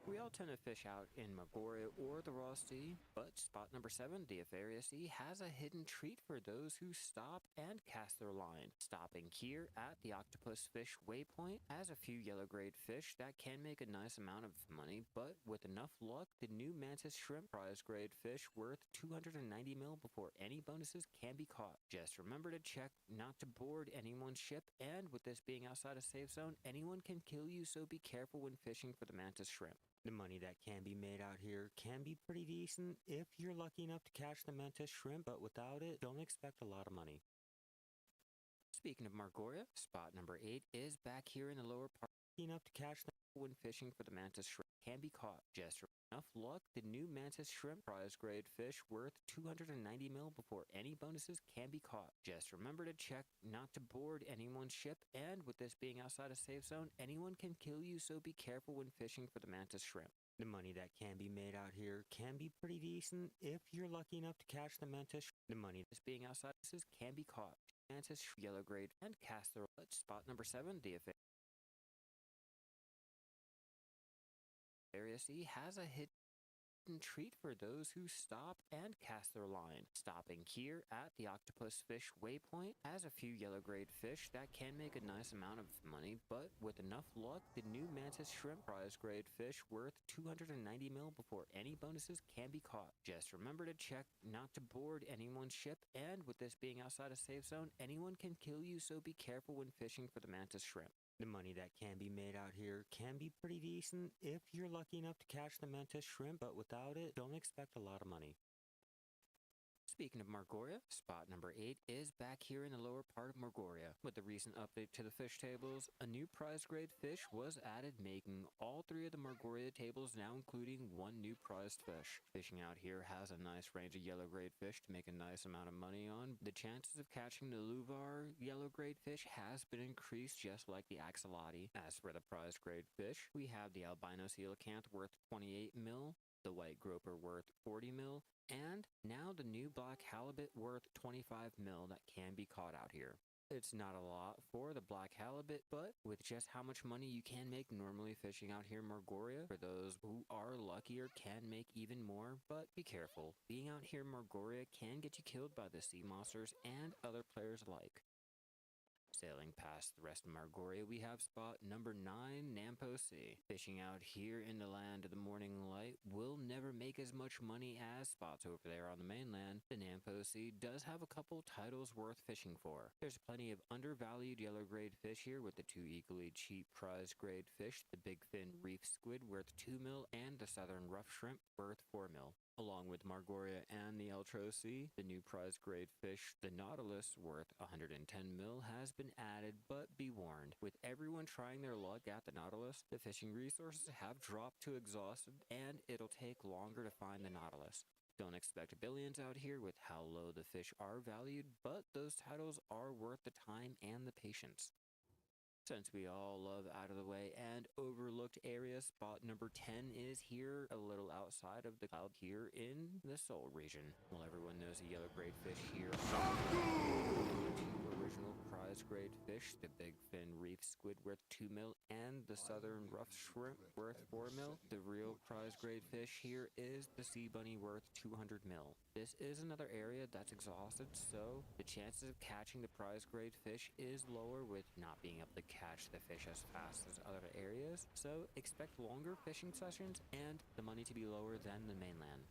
We all tend to fish out in Magoria or the Raw Sea, but spot number 7, the Aetherius Sea, has a hidden treat for those who stop and cast their line. Stopping here at the Octopus Fish Waypoint has a few yellow grade fish that can make a nice amount of money, but with enough luck, the new Mantis Shrimp prize grade fish worth 290 mil before any bonuses can be caught. Just remember to check not to board anyone's ship, and with this being outside a safe zone, anyone can kill you, so be careful when fishing for the Mantis Shrimp. The money that can be made out here can be pretty decent if you're lucky enough to catch the Mantis Shrimp, but without it, don't expect a lot of money. Speaking of Margoria, spot number 8 is back here in the lower part. Enough to catch them when fishing for the Mantis Shrimp can be caught. Just enough luck, the new Mantis Shrimp prize grade fish worth 290 mil before any bonuses can be caught. Just remember to check not to board anyone's ship, and with this being outside a safe zone, anyone can kill you, so be careful when fishing for the Mantis Shrimp. The money that can be made out here can be pretty decent if you're lucky enough to catch the Mantis Shrimp. The money that's being outside can be caught. Mantis yellow grade and cast their spot number 7, the Area C has a hidden treat for those who stop and cast their line. Stopping here at the octopus fish waypoint has a few yellow grade fish that can make a nice amount of money, but with enough luck, the new mantis shrimp prize grade fish worth 290 mil before any bonuses can be caught. Just remember to check not to board anyone's ship, and with this being outside a safe zone, anyone can kill you, so be careful when fishing for the mantis shrimp. The money that can be made out here can be pretty decent if you're lucky enough to catch the mantis shrimp, but without it, don't expect a lot of money. Speaking of Margoria, spot number 8 is back here in the lower part of Margoria. With the recent update to the fish tables, a new prize grade fish was added, making all 3 of the Margoria tables now including 1 new prized fish. Fishing out here has a nice range of yellow grade fish to make a nice amount of money on. The chances of catching the Luvar yellow grade fish has been increased, just like the Axolotl. As for the prize grade fish, we have the albino coelacanth worth 28 mil, the white groper worth 40 mil, and now the new black halibut worth 25 mil that can be caught out here. It's not a lot for the black halibut, but with just how much money you can make normally fishing out here in Margoria, for those who are luckier can make even more, but be careful. Being out here in Margoria can get you killed by the sea monsters and other players alike. Sailing past the rest of Margoria, we have spot number 9, Nampo Sea. Fishing out here in the land of the morning light will never make as much money as spots over there on the mainland. The Nampo Sea does have a couple titles worth fishing for. There's plenty of undervalued yellow grade fish here with the 2 equally cheap prize grade fish, the big fin reef squid worth 2 mil and the southern rough shrimp worth 4 mil. Along with Margoria and the Eltro Sea, the new prize grade fish, the Nautilus, worth 110 mil, has been added, but be warned, with everyone trying their luck at the Nautilus, the fishing resources have dropped to exhausted, and it'll take longer to find the Nautilus. Don't expect billions out here with how low the fish are valued, but those titles are worth the time and the patience. Since we all love out of the way and overlooked area, spot number 10 is here a little outside of the cloud here in the Seoul region. Well, everyone knows the yellow grade fish here. Original prize grade fish, the big fin reef squid worth 2 mil and the southern rough shrimp worth 4 mil. The real prize grade fish here is the sea bunny worth 200 mil. This is another area that's exhausted, so the chances of catching the prize grade fish is lower with not being able to catch the fish as fast as other areas, so expect longer fishing sessions and the money to be lower than the mainland.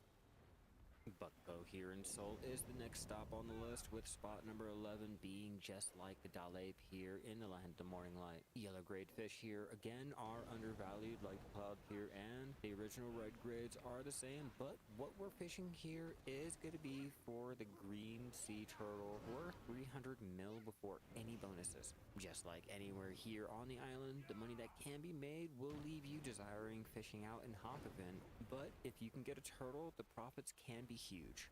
Buckbow here in Seoul is the next stop on the list, with spot number 11 being just like the Dalape here in the land of the morning light. Yellow grade fish here again are undervalued like the cloud here, and the original red grades are the same, but what we're fishing here is going to be for the green sea turtle worth 300 mil before any bonuses. Just like anywhere here on the island, the money that can be made will leave you desiring fishing out in Hokkaido, but if you can get a turtle, the profits can be huge.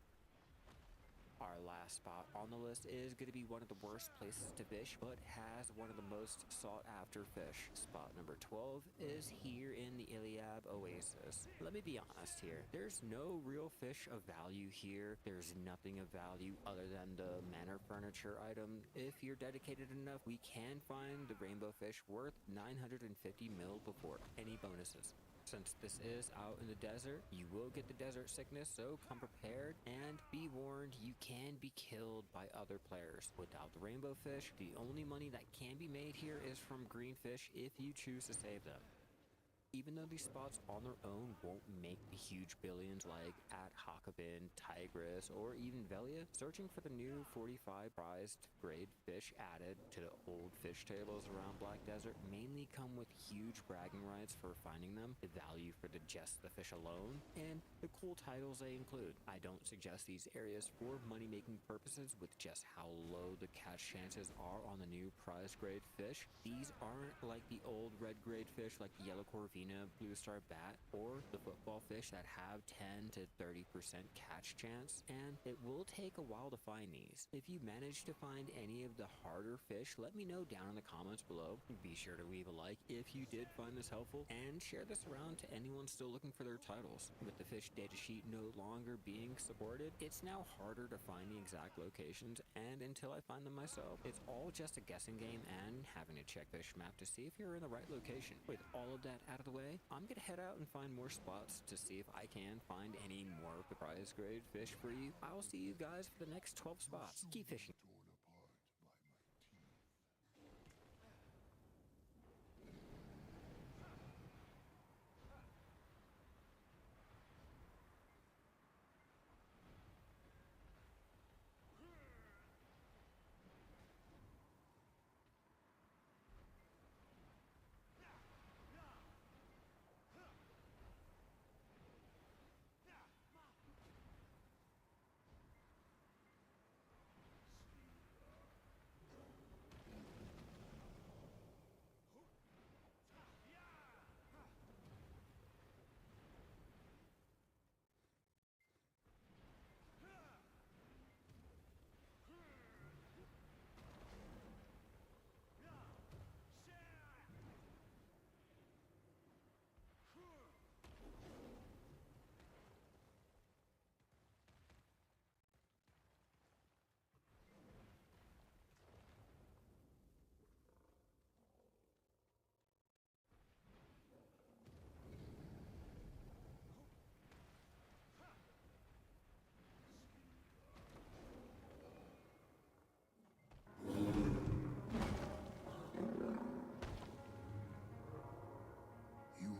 Our last spot on the list is going to be one of the worst places to fish, but has one of the most sought after fish. Spot number 12 is here in the Iliab Oasis. Let me be honest here, there's no real fish of value here. There's nothing of value other than the manor furniture item. If you're dedicated enough, we can find the rainbow fish worth 950 mil before any bonuses. Since this is out in the desert, you will get the desert sickness, so come prepared and be warned, you can be killed by other players. Without the rainbow fish, the only money that can be made here is from green fish if you choose to save them. Even though these spots on their own won't make the huge billions like at Hakabin, Tigris, or even Velia, searching for the new 45 prized grade fish added to the old fish tables around Black Desert mainly come with huge bragging rights for finding them, the value for just the fish alone, and the cool titles they include. I don't suggest these areas for money-making purposes with just how low the catch chances are on the new prize grade fish. These aren't like the old red grade fish like the yellow corvina, blue star bat, or the football fish that have 10 to 30% catch chance, and it will take a while to find these. If you manage to find any of the harder fish, let me know down in the comments below. Be sure to leave a like if you did find this helpful, and share this around to anyone still looking for their titles. With the fish data sheet no longer being supported, it's now harder to find the exact locations, and until I find them myself, it's all just a guessing game and having to check fish map to see if you're in the right location. With all of that out of the way, I'm gonna head out and find more spots to see if I can find any more prize grade fish for you. I'll see you guys for the next 12 spots. Keep fishing.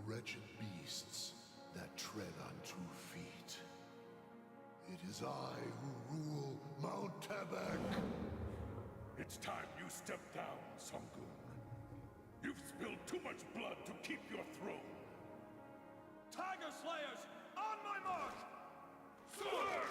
Wretched beasts that tread on 2 feet. It is I who rule Mount Tabak. It's time you step down, Sungun. You've spilled too much blood to keep your throne. Tiger Slayers, on my mark! Sir!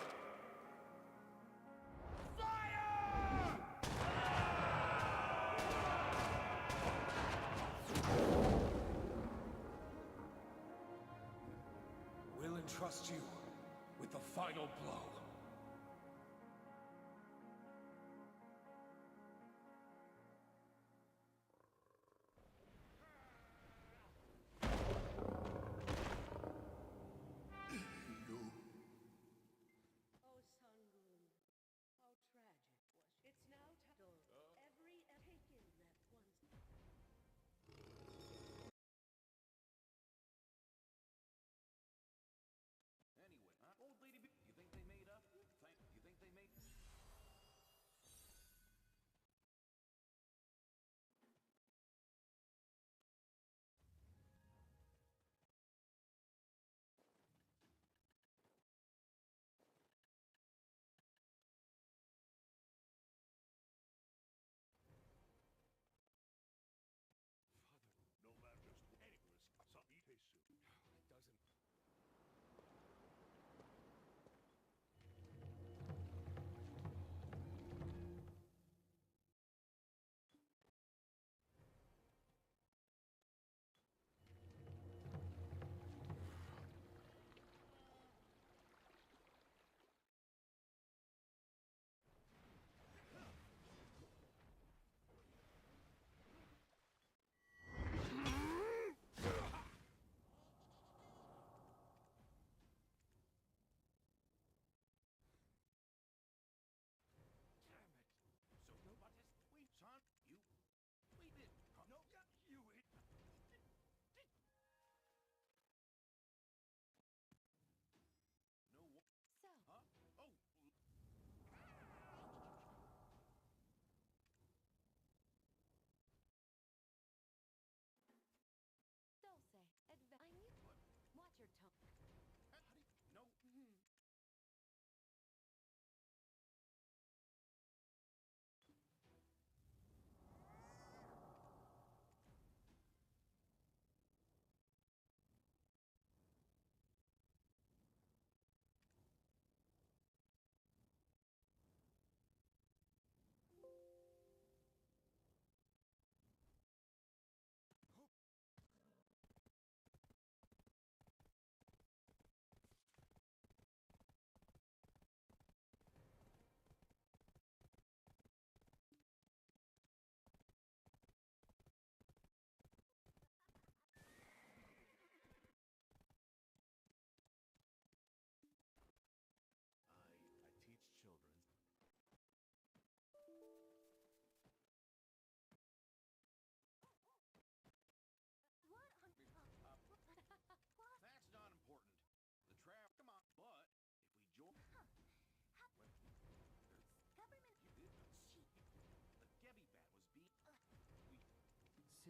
We'll entrust you with the final blow. Anyway, old lady, you think they made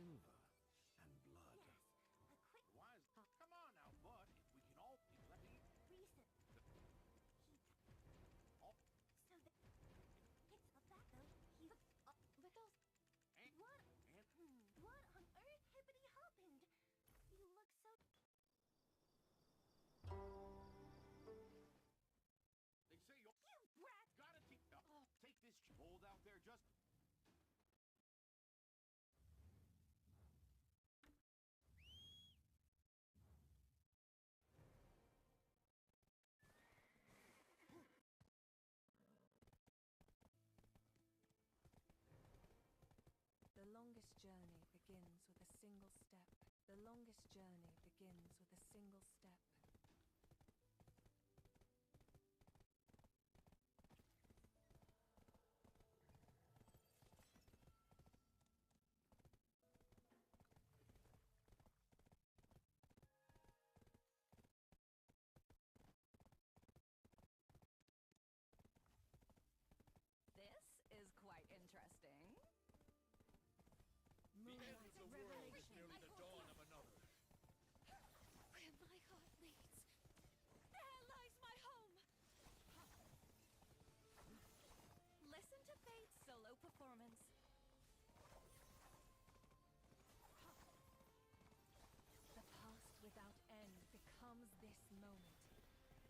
silver and blood. Yes, a quick Why is... Come on now, bud. If we can all be left... reason. Oh. So it's a fact though. But those. And, What? and What on earth hippity happened? You look so. they say you You brat! gotta take this bold out there just... The longest journey begins with a single step. The longest journey begins with a single step. This is quite interesting. The end of the world is nearly the dawn of another. Where my heart leads, there lies my home. Listen to Fate's solo performance. The past without end becomes this moment,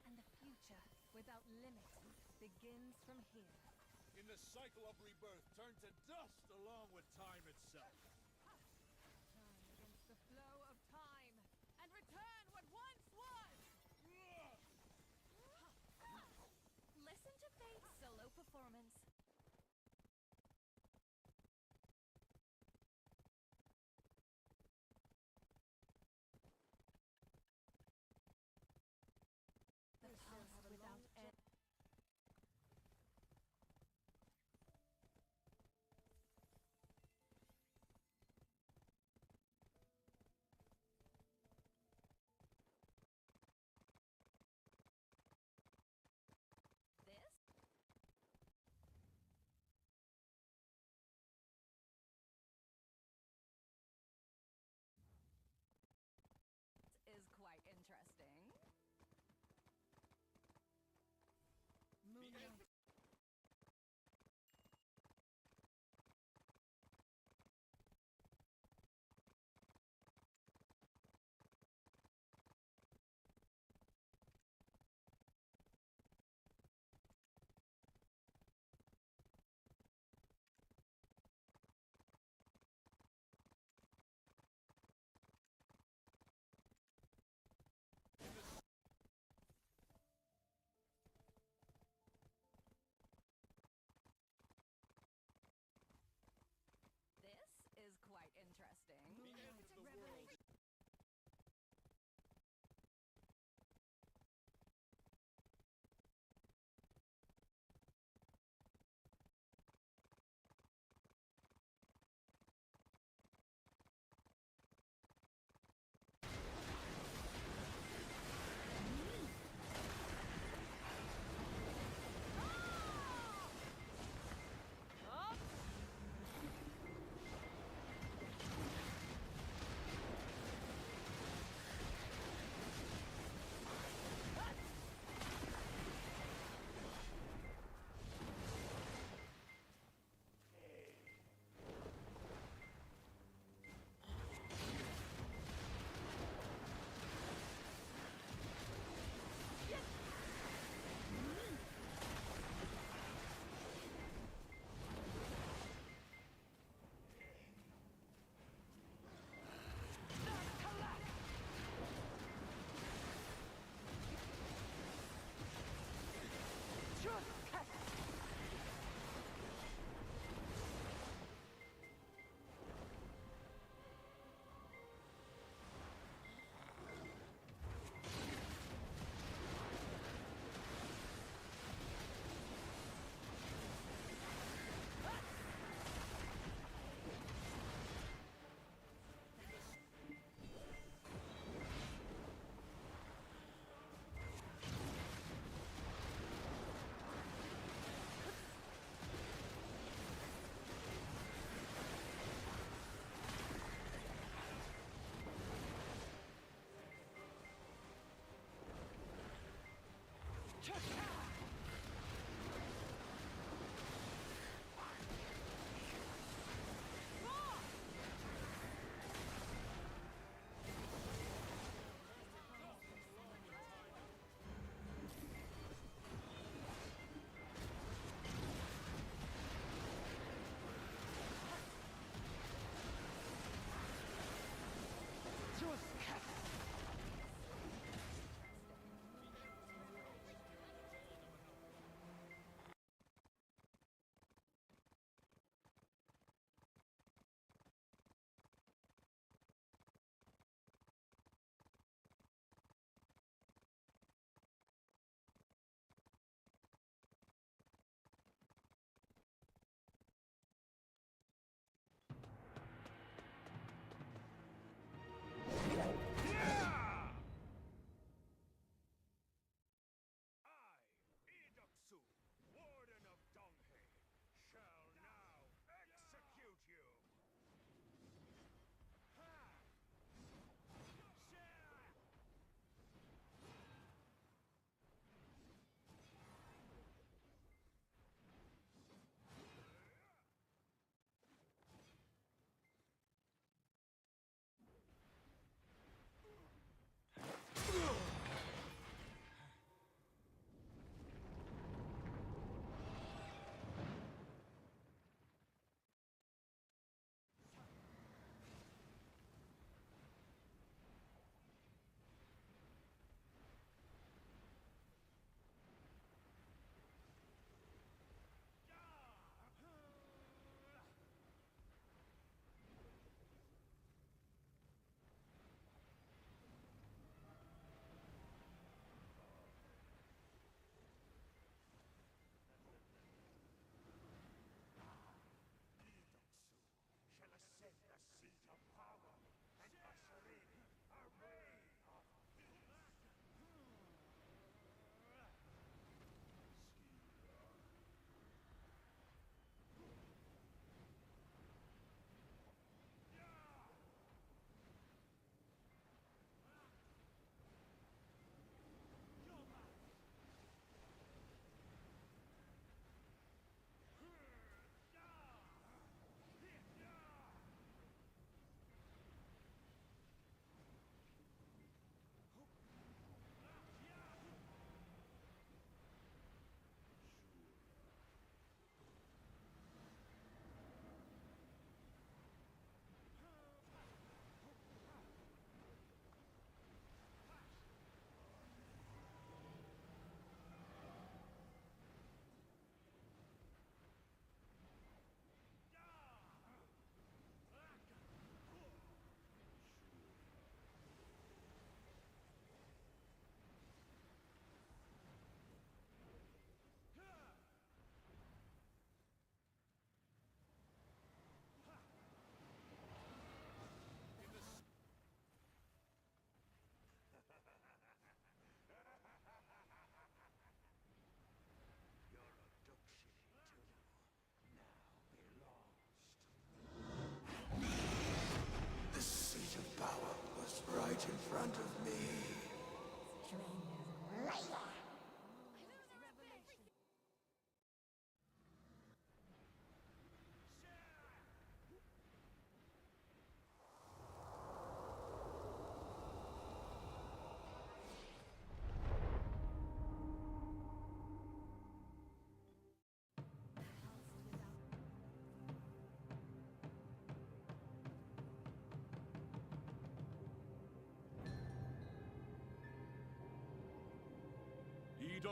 and the future without limit begins from here. In the cycle of rebirth, turn to dust along with time itself. Turn against the flow of time and return what once was! Listen to Fate's solo performance. The past without end. This is quite interesting. Moonlight.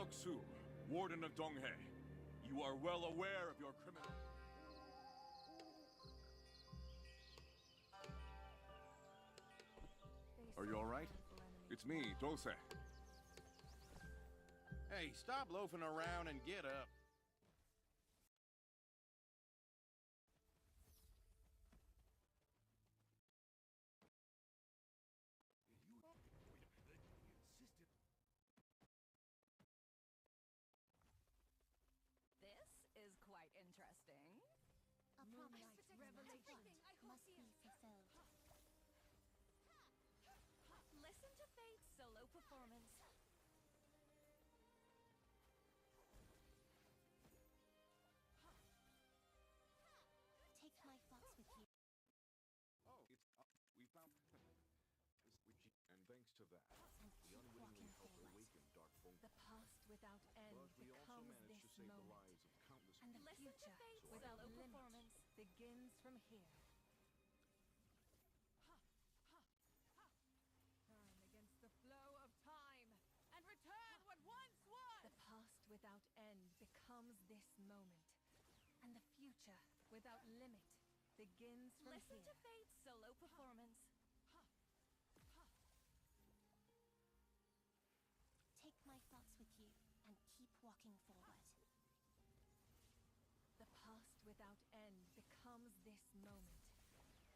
Su, Warden of Donghae. You are well aware of your criminal... Are you alright? It's me, Dose. Hey, stop loafing around and get up. This is quite interesting. A promise. Revelation Must be fulfilled. Listen to Fate's solo performance. Take my thoughts with you. Oh, we found... And thanks to that, And keep walking forward. Dark The past without end becomes this moment. countless And the Listen to future Fate's without solo limit performance. begins from here. Turn against the flow of time and return what once was. The past without end becomes this moment. And the future without limit begins from Listen here. to Fate's solo performance. Take my thoughts with you and keep walking forward. The past without end becomes this moment.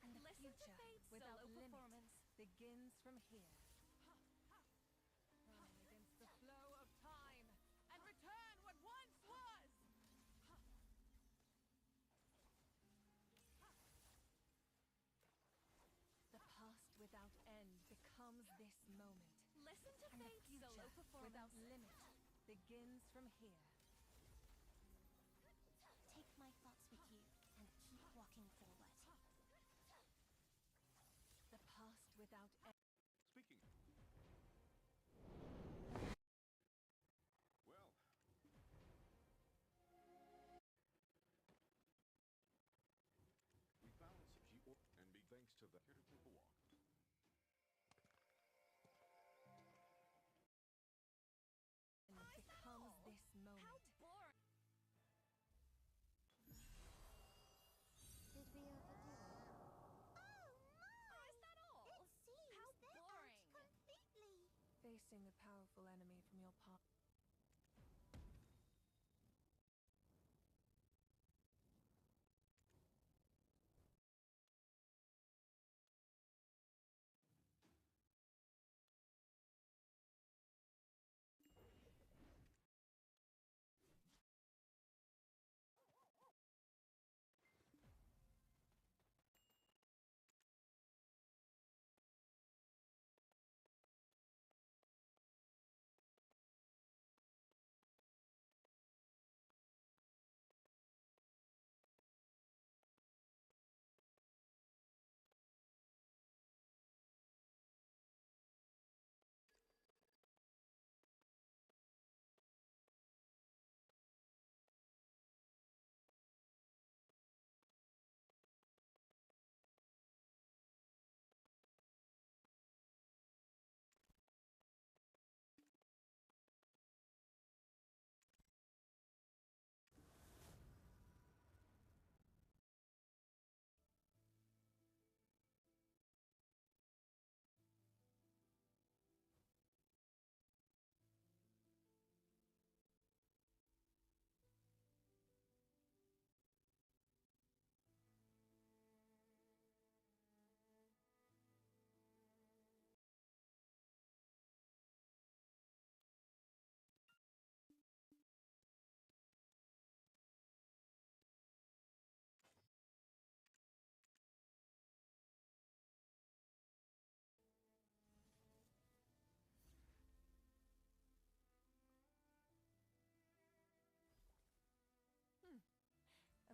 And the Listen to future Fate's without solo limit performance. begins from here. Turn against the flow of time and return what once was. The past without end becomes this moment. Listen to And the Fate's future solo performance. without limit begins from here. Take my thoughts with you and keep walking forward. The past without end. Speaking. Well. We found and big thanks to the here to take a walk. Becomes this moment. How boring. Did we overdo it? Oh, is that all? It seems How they're boring. out completely. Facing a powerful enemy from your past.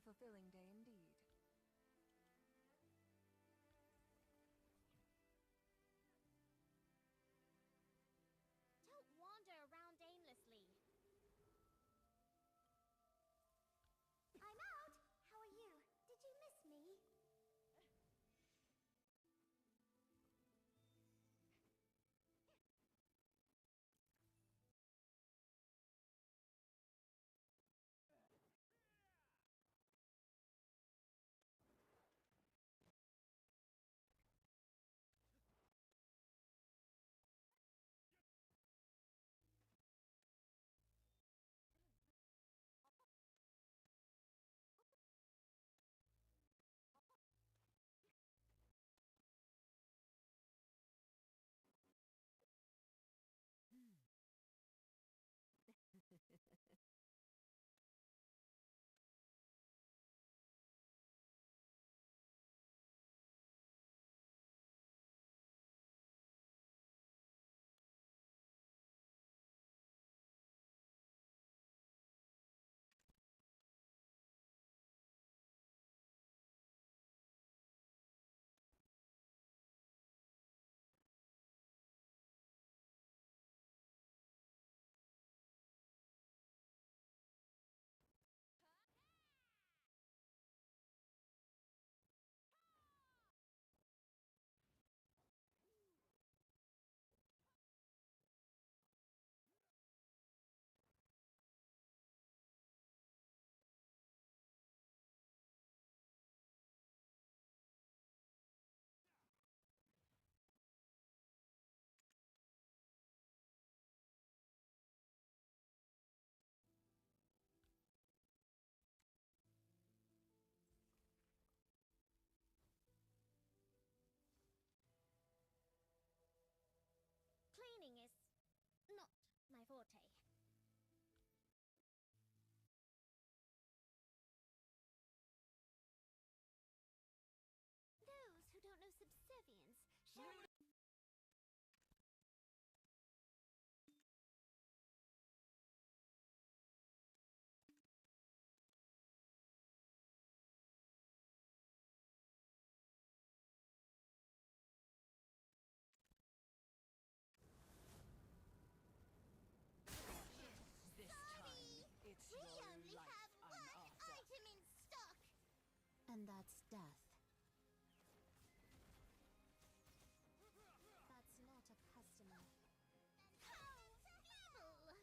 A fulfilling day indeed. Don't wander around aimlessly. I'm out. How are you? Did you miss me? It's death. That's not a customer. How terrible!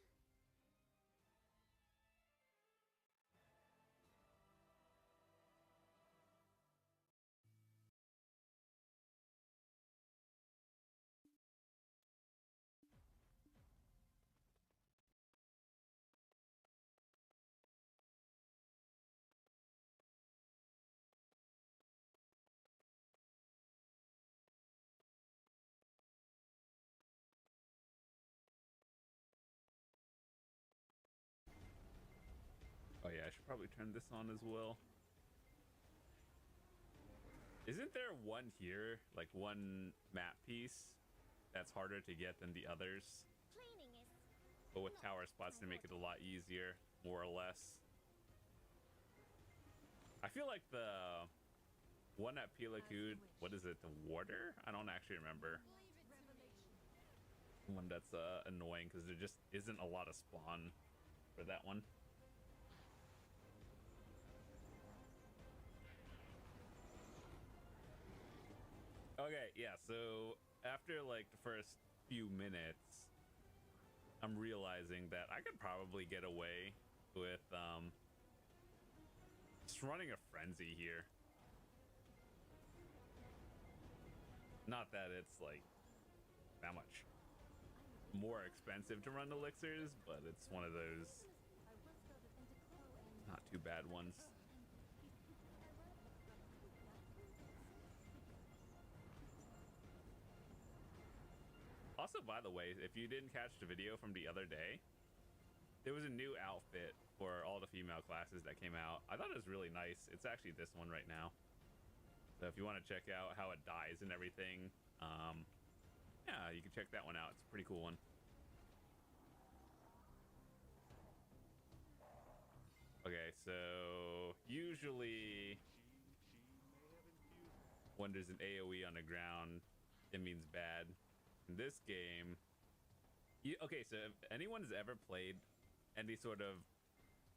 Oh yeah, I should probably turn this on as well. Isn't there one here, like one map piece that's harder to get than the others? Cleaning is But with tower spots, they make it a lot easier, more or less. I feel like the one at Pilakud, what is it, the warder? I don't actually remember. One that's annoying because there just isn't a lot of spawn for that one. Okay, yeah, so after like the first few minutes, I'm realizing that I could probably get away with just running a frenzy here. Not that it's like that much more expensive to run elixirs, but it's one of those not too bad ones. Also, by the way, if you didn't catch the video from the other day, there was a new outfit for all the female classes that came out. I thought it was really nice. It's actually this one right now. So if you want to check out how it dyes and everything, yeah, you can check that one out. It's a pretty cool one. Okay, so usually when there's an AoE on the ground, it means bad. In this game, okay, so if anyone's ever played any sort of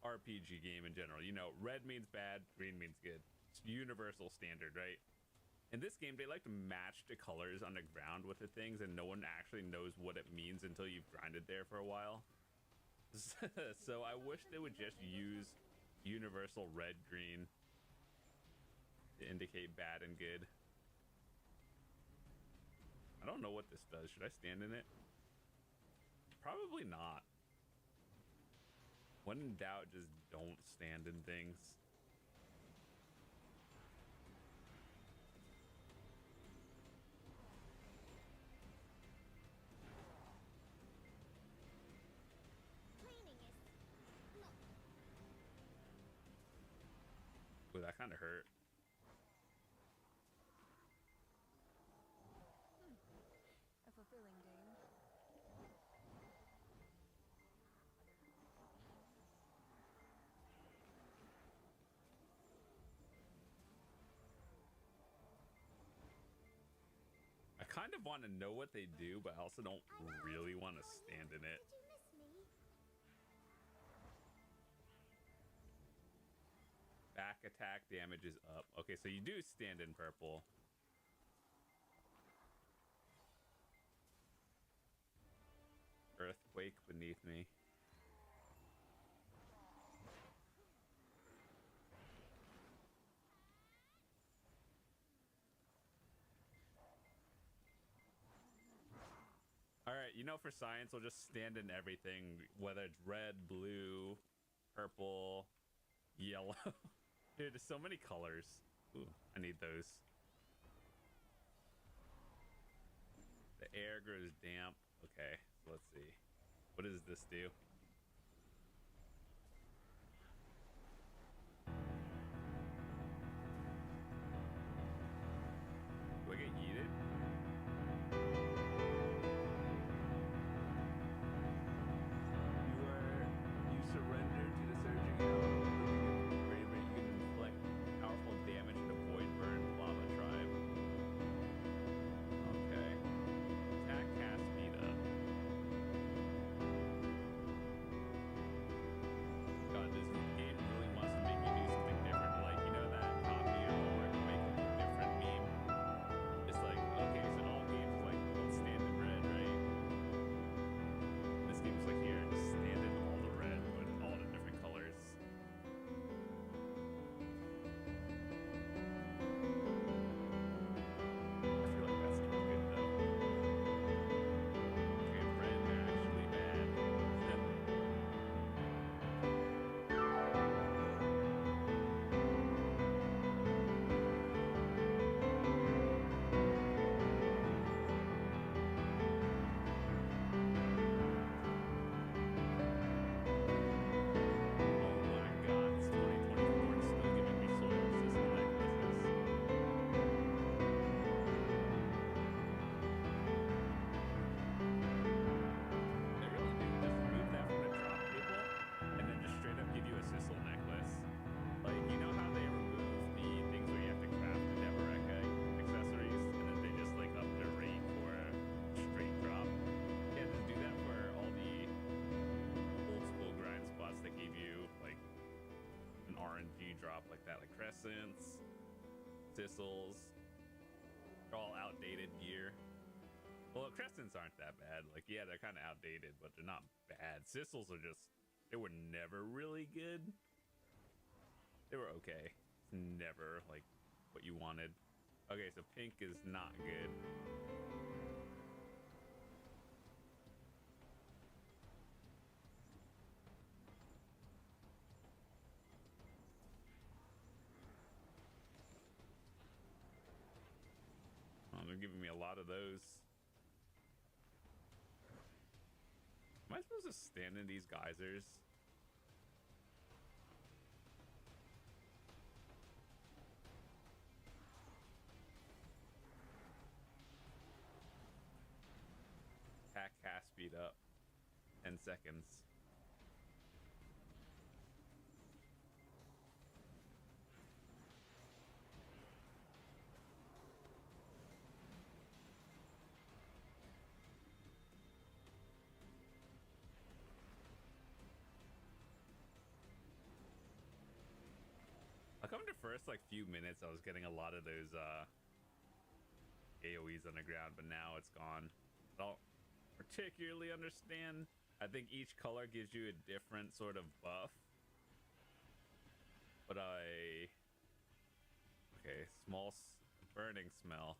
RPG game in general, you know, red means bad, green means good. It's universal standard, right? In this game, they like to match the colors on the ground with the things, and no one actually knows what it means until you've grinded there for a while. So I wish they would just use universal red, green to indicate bad and good. I don't know what this does. Should I stand in it? Probably not. When in doubt, just don't stand in things. Ooh, that kind of hurt. A fulfilling game. I kind of want to know what they do, but I also don't really want to stand in it. Did you miss me? Back attack damage is up. Okay, so you do stand in purple. Earthquake beneath me. All right, you know, for science, we'll just stand in everything, whether it's red, blue, purple, yellow. Dude, there's so many colors. Ooh, I need those. The air grows damp. Okay, so let's see. What does this do? Do I get yeeted? You surrender to the surging element. Great rate, you can inflict powerful damage to Void Burn Lava Tribe. Okay. Attack cast speed up. Thistles. They're all outdated gear. Well, Crescents aren't that bad. Like, yeah, they're kind of outdated, but they're not bad. Thistles are just, they were never really good. They were okay. It's never, like, what you wanted. Okay, so pink is not good. Oh, they're giving me a lot of those. Am I supposed to stand in these geysers? Attack cast speed up. 10 seconds. I come to first like few minutes I was getting a lot of those AoEs on the ground, but now it's gone. I don't particularly understand. I think each color gives you a different sort of buff. But okay, small burning smell.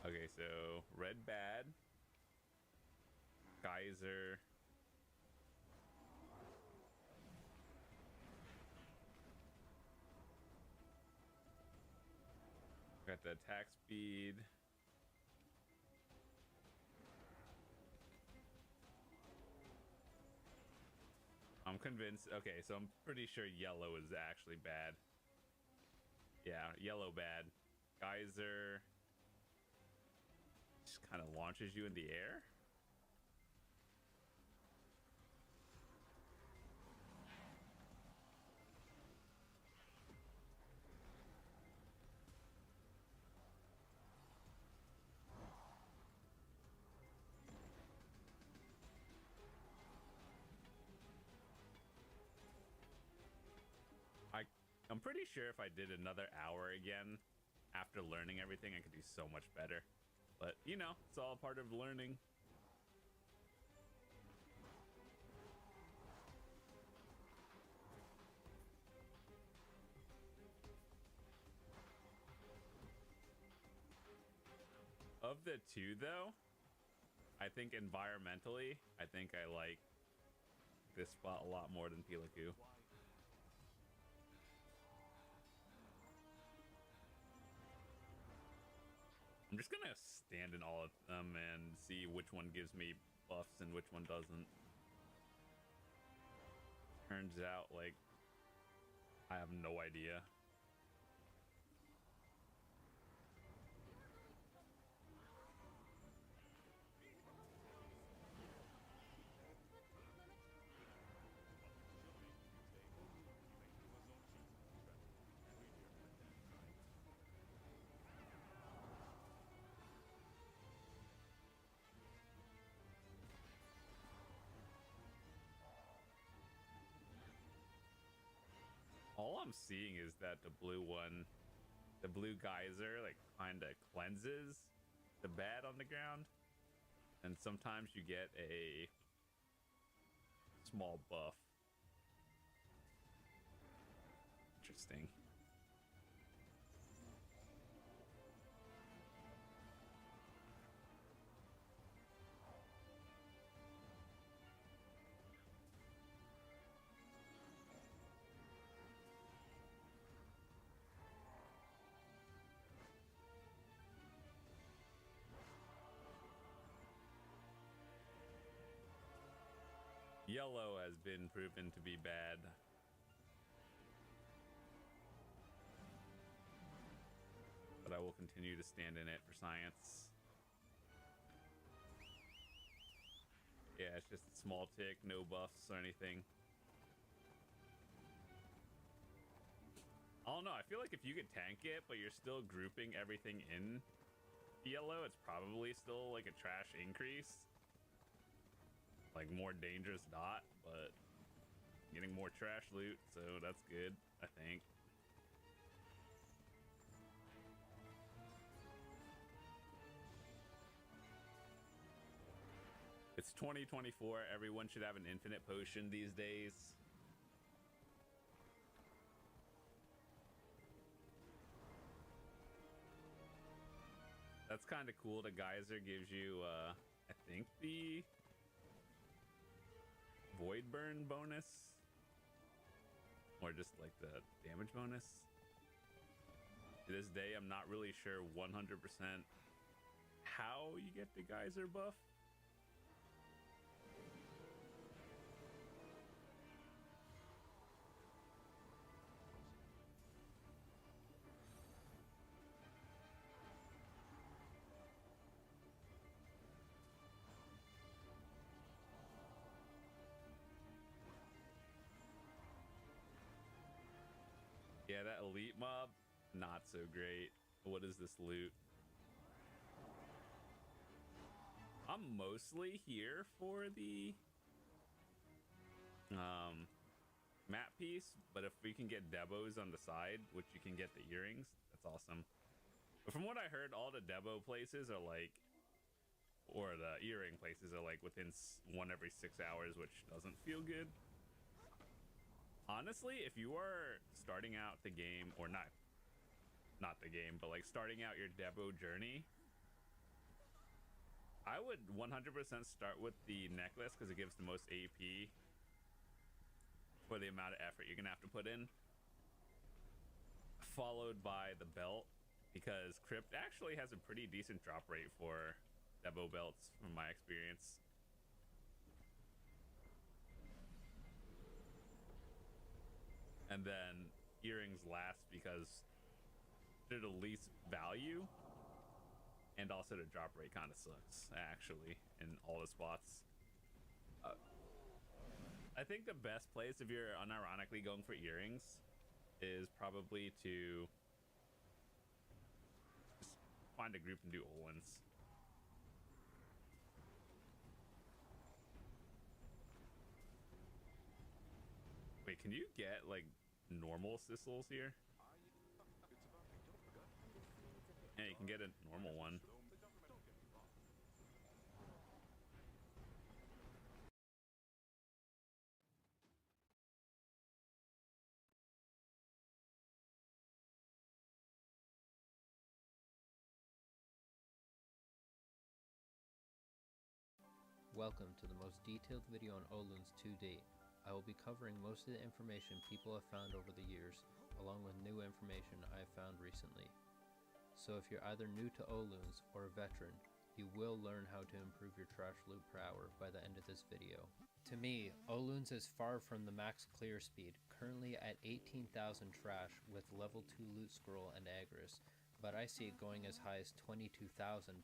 Okay, so red bad, geyser, got the attack speed. I'm convinced. Okay, so I'm pretty sure yellow is actually bad. Yeah, yellow bad. Geyser just kind of launches you in the air. I'm pretty sure if I did another hour again after learning everything, I could do so much better. But, you know, it's all part of learning. Of the two, though, I think environmentally, I think I like this spot a lot more than Pilaku. I'm just gonna stand in all of them and see which one gives me buffs and which one doesn't. Turns out, like, I have no idea. All I'm seeing is that the blue one, the blue geyser, like, kind of cleanses the bad on the ground. And sometimes you get a small buff. Interesting. Yellow has been proven to be bad. But I will continue to stand in it for science. Yeah, it's just a small tick, no buffs or anything. I don't know, I feel like if you could tank it, but you're still grouping everything in yellow, it's probably still like a trash increase. Like more dangerous dot, but getting more trash loot, so that's good, I think. It's 2024, everyone should have an infinite potion these days. That's kind of cool. The geyser gives you, I think, the void burn bonus, or just like the damage bonus. To this day, I'm not really sure 100% how you get the geyser buff. Yeah, that elite mob, not so great. What is this loot? I'm mostly here for the map piece, but if we can get Debos on the side, which you can get the earrings, that's awesome. But from what I heard, all the Debo places are like, or the earring places are like within one every 6 hours, which doesn't feel good. Honestly, if you are starting out the game, or not the game, but like starting out your Debo journey, I would 100% start with the necklace because it gives the most AP for the amount of effort you're gonna have to put in, followed by the belt, because Crypt actually has a pretty decent drop rate for Debo belts from my experience. And then earrings last because they're the least value, and also the drop rate kind of sucks actually in all the spots. I think the best place if you're unironically going for earrings is probably to just find a group and do Olins. Wait, can you get like normal sissels here? Yeah, you can get a normal one. Welcome to the most detailed video on Oluns to date. I will be covering most of the information people have found over the years, along with new information I have found recently. So if you're either new to Oluns or a veteran, you will learn how to improve your trash loot per hour by the end of this video. To me, Oluns is far from the max clear speed, currently at 18,000 trash with level 2 loot scroll and Agris, but I see it going as high as 22,000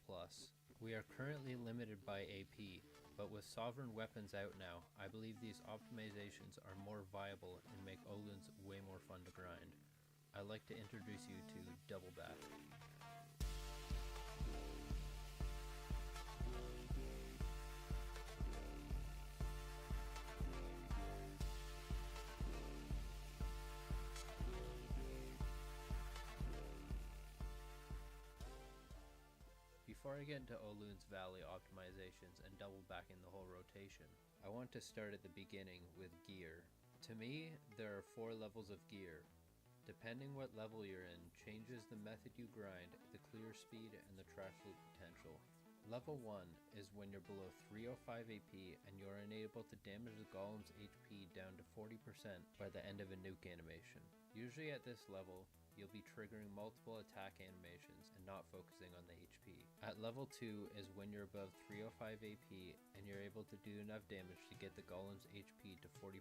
plus. We are currently limited by AP, but with sovereign weapons out now, I believe these optimizations are more viable and make Oluns way more fun to grind. I'd like to introduce you to Double Back. Before I get into Oluns Valley optimizations and double backing the whole rotation, I want to start at the beginning with gear. To me, there are 4 levels of gear. Depending what level you're in, changes the method you grind, the clear speed, and the trash loot potential. Level 1 is when you're below 305 AP and you're unable to damage the golem's HP down to 40% by the end of a nuke animation. Usually at this level, you'll be triggering multiple attack animations and not focusing on the HP. At level 2 is when you're above 305 AP and you're able to do enough damage to get the golem's HP to 40%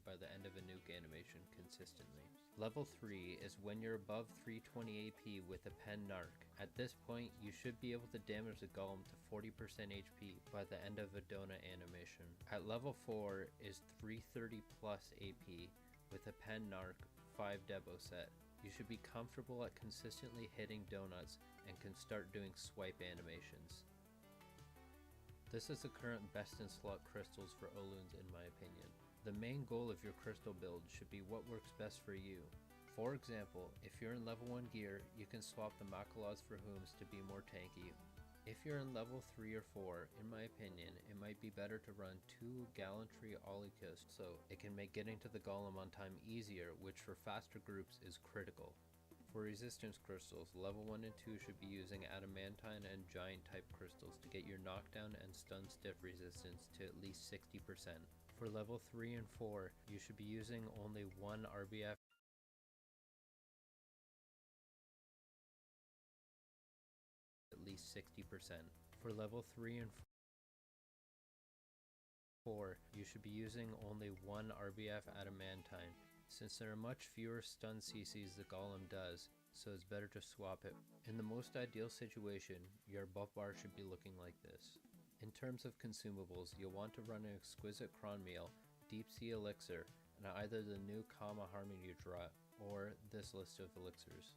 by the end of a nuke animation consistently. Level 3 is when you're above 320 AP with a pen narc. At this point, you should be able to damage the golem to 40% HP by the end of a donut animation. At level 4 is 330 plus AP with a pen narc 5 debo set. You should be comfortable at consistently hitting donuts and can start doing swipe animations. This is the current best in slot crystals for Oloons in my opinion. The main goal of your crystal build should be what works best for you. For example, if you're in level 1 gear, you can swap the Makalods for Hooms to be more tanky. If you're in level 3 or 4, in my opinion, it might be better to run 2 Gallantry Olycus so it can make getting to the golem on time easier, which for faster groups is critical. For resistance crystals, level 1 and 2 should be using adamantine and giant type crystals to get your knockdown and stun stiff resistance to at least 60%. For level 3 and 4, you should be using only 1 RBF at least 60%. For level 3 and 4, you should be using only 1 RBF adamantine, since there are much fewer stun CCs the golem does, so it's better to swap it. In the most ideal situation, your buff bar should be looking like this. In terms of consumables, you'll want to run an exquisite cron meal, deep sea elixir, and either the new Kama Harmony Draught or this list of elixirs.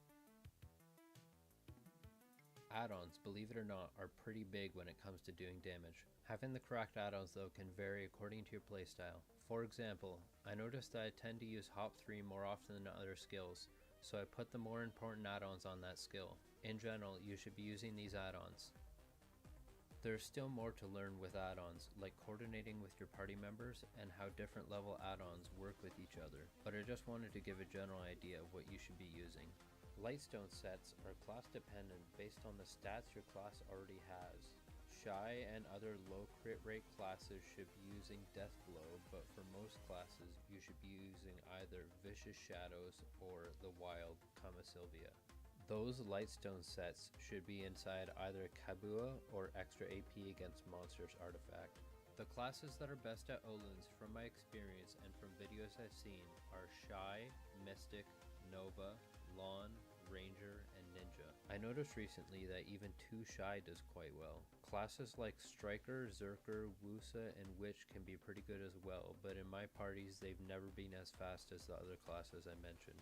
Add-ons, believe it or not, are pretty big when it comes to doing damage. Having the correct add-ons though can vary according to your playstyle. For example, I noticed that I tend to use Hop 3 more often than other skills, so I put the more important add-ons on that skill. In general, you should be using these add-ons. There's still more to learn with add-ons, like coordinating with your party members and how different level add-ons work with each other, but I just wanted to give a general idea of what you should be using. Lightstone sets are class dependent based on the stats your class already has. Shy and other low crit rate classes should be using Deathblow, but for most classes you should be using either Vicious Shadows or the wild Kama Sylvia. Those Lightstone sets should be inside either Kabua or Extra AP against monsters artifact. The classes that are best at Oloons from my experience and from videos I've seen are Shy, Mystic, Nova, Lawn, Ranger, and Ninja. I noticed recently that even 2 Shy does quite well. Classes like Striker, Zerker, Wusa, and Witch can be pretty good as well, but in my parties they've never been as fast as the other classes I mentioned.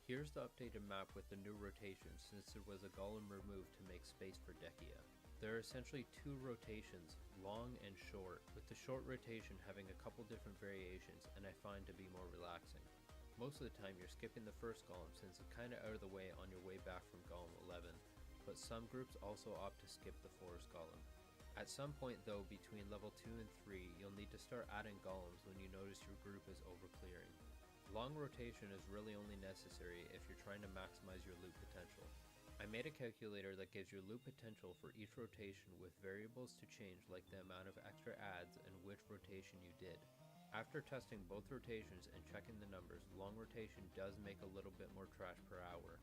Here's the updated map with the new rotations since there was a golem removed to make space for Dekia. There are essentially 2 rotations, long and short, with the short rotation having a couple different variations and I find to be more relaxing. Most of the time you're skipping the first golem since it's kinda out of the way on your way back from golem 11, but some groups also opt to skip the forest golem. At some point though, between level 2 and 3, you'll need to start adding golems when you notice your group is overclearing. Long rotation is really only necessary if you're trying to maximize your loot potential. I made a calculator that gives your loot potential for each rotation with variables to change like the amount of extra adds and which rotation you did. After testing both rotations and checking the numbers, long rotation does make a little bit more trash per hour.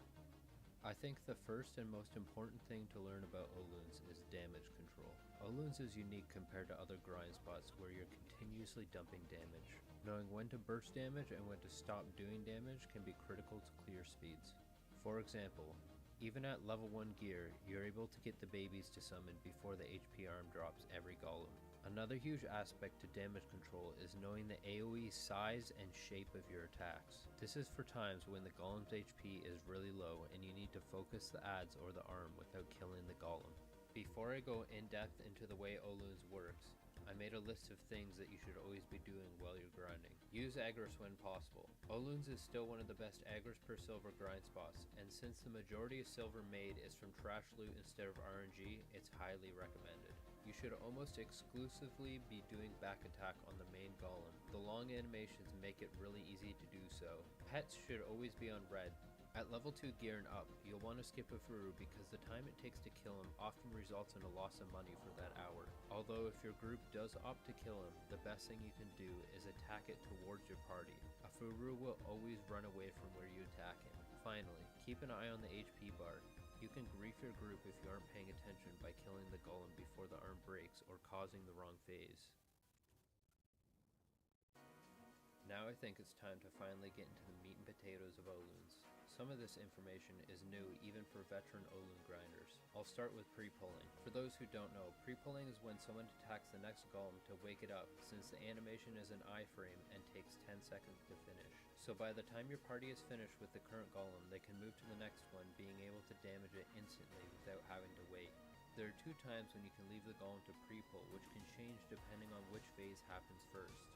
I think the first and most important thing to learn about Oloons is damage control. Oloons is unique compared to other grind spots where you're continuously dumping damage. Knowing when to burst damage and when to stop doing damage can be critical to clear speeds. For example, even at level 1 gear, you're able to get the babies to summon before the HP arm drops every golem. Another huge aspect to damage control is knowing the AoE size and shape of your attacks. This is for times when the golem's HP is really low and you need to focus the adds or the arm without killing the golem. Before I go in depth into the way Oloons works, I made a list of things that you should always be doing while you're grinding. Use Agros when possible. Oloons is still one of the best Agros per silver grind spots, and since the majority of silver made is from trash loot instead of RNG, it's highly recommended. You should almost exclusively be doing back attack on the main golem. The long animations make it really easy to do so. Pets should always be on red. At level 2 gear and up, you'll want to skip a Furu because the time it takes to kill him often results in a loss of money for that hour. Although if your group does opt to kill him, the best thing you can do is attack it towards your party. A Furu will always run away from where you attack him. Finally, keep an eye on the HP bar. You can grief your group if you aren't paying attention by killing the golem before the arm breaks or causing the wrong phase. Now I think it's time to finally get into the meat and potatoes of Oloons. Some of this information is new even for veteran Oloon grinders. I'll start with pre-pulling. For those who don't know, pre-pulling is when someone attacks the next golem to wake it up, since the animation is an iframe and takes 10 seconds to finish. So by the time your party is finished with the current golem, they can move to the next one, being able to damage it instantly without having to wait. There are 2 times when you can leave the golem to pre-pull, which can change depending on which phase happens first.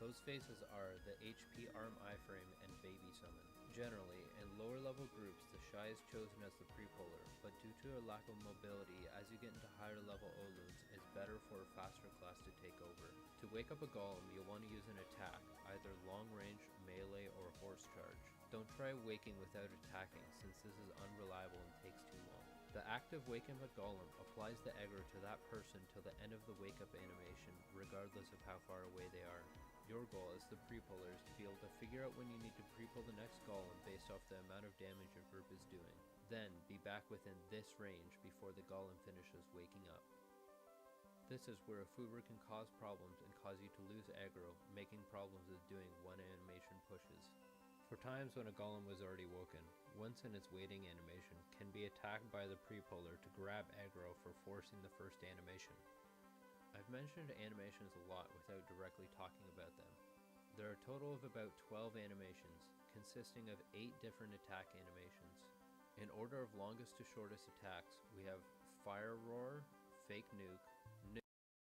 Those phases are the HP arm iframe and baby summon. Generally, in lower level groups, the Shy is chosen as the pre-puller, but due to a lack of mobility, as you get into higher level Oloons, it's better for a faster class to take over. To wake up a golem, you'll want to use an attack, either long range, melee, or horse charge. Don't try waking without attacking, since this is unreliable and takes too long. The act of waking a golem applies the aggro to that person till the end of the wake up animation, regardless of how far away they are. Your goal as the pre-puller is to be able to figure out when you need to pre-pull the next golem based off the amount of damage your group is doing. Then, be back within this range before the golem finishes waking up. This is where a Fuber can cause problems and cause you to lose aggro, making problems with doing one animation pushes. For times when a golem was already woken, once in its waiting animation, can be attacked by the pre-puller to grab aggro for forcing the first animation. I've mentioned animations a lot without directly talking about them. There are a total of about 12 animations, consisting of 8 different attack animations. In order of longest to shortest attacks, we have Fire Roar, Fake Nuke,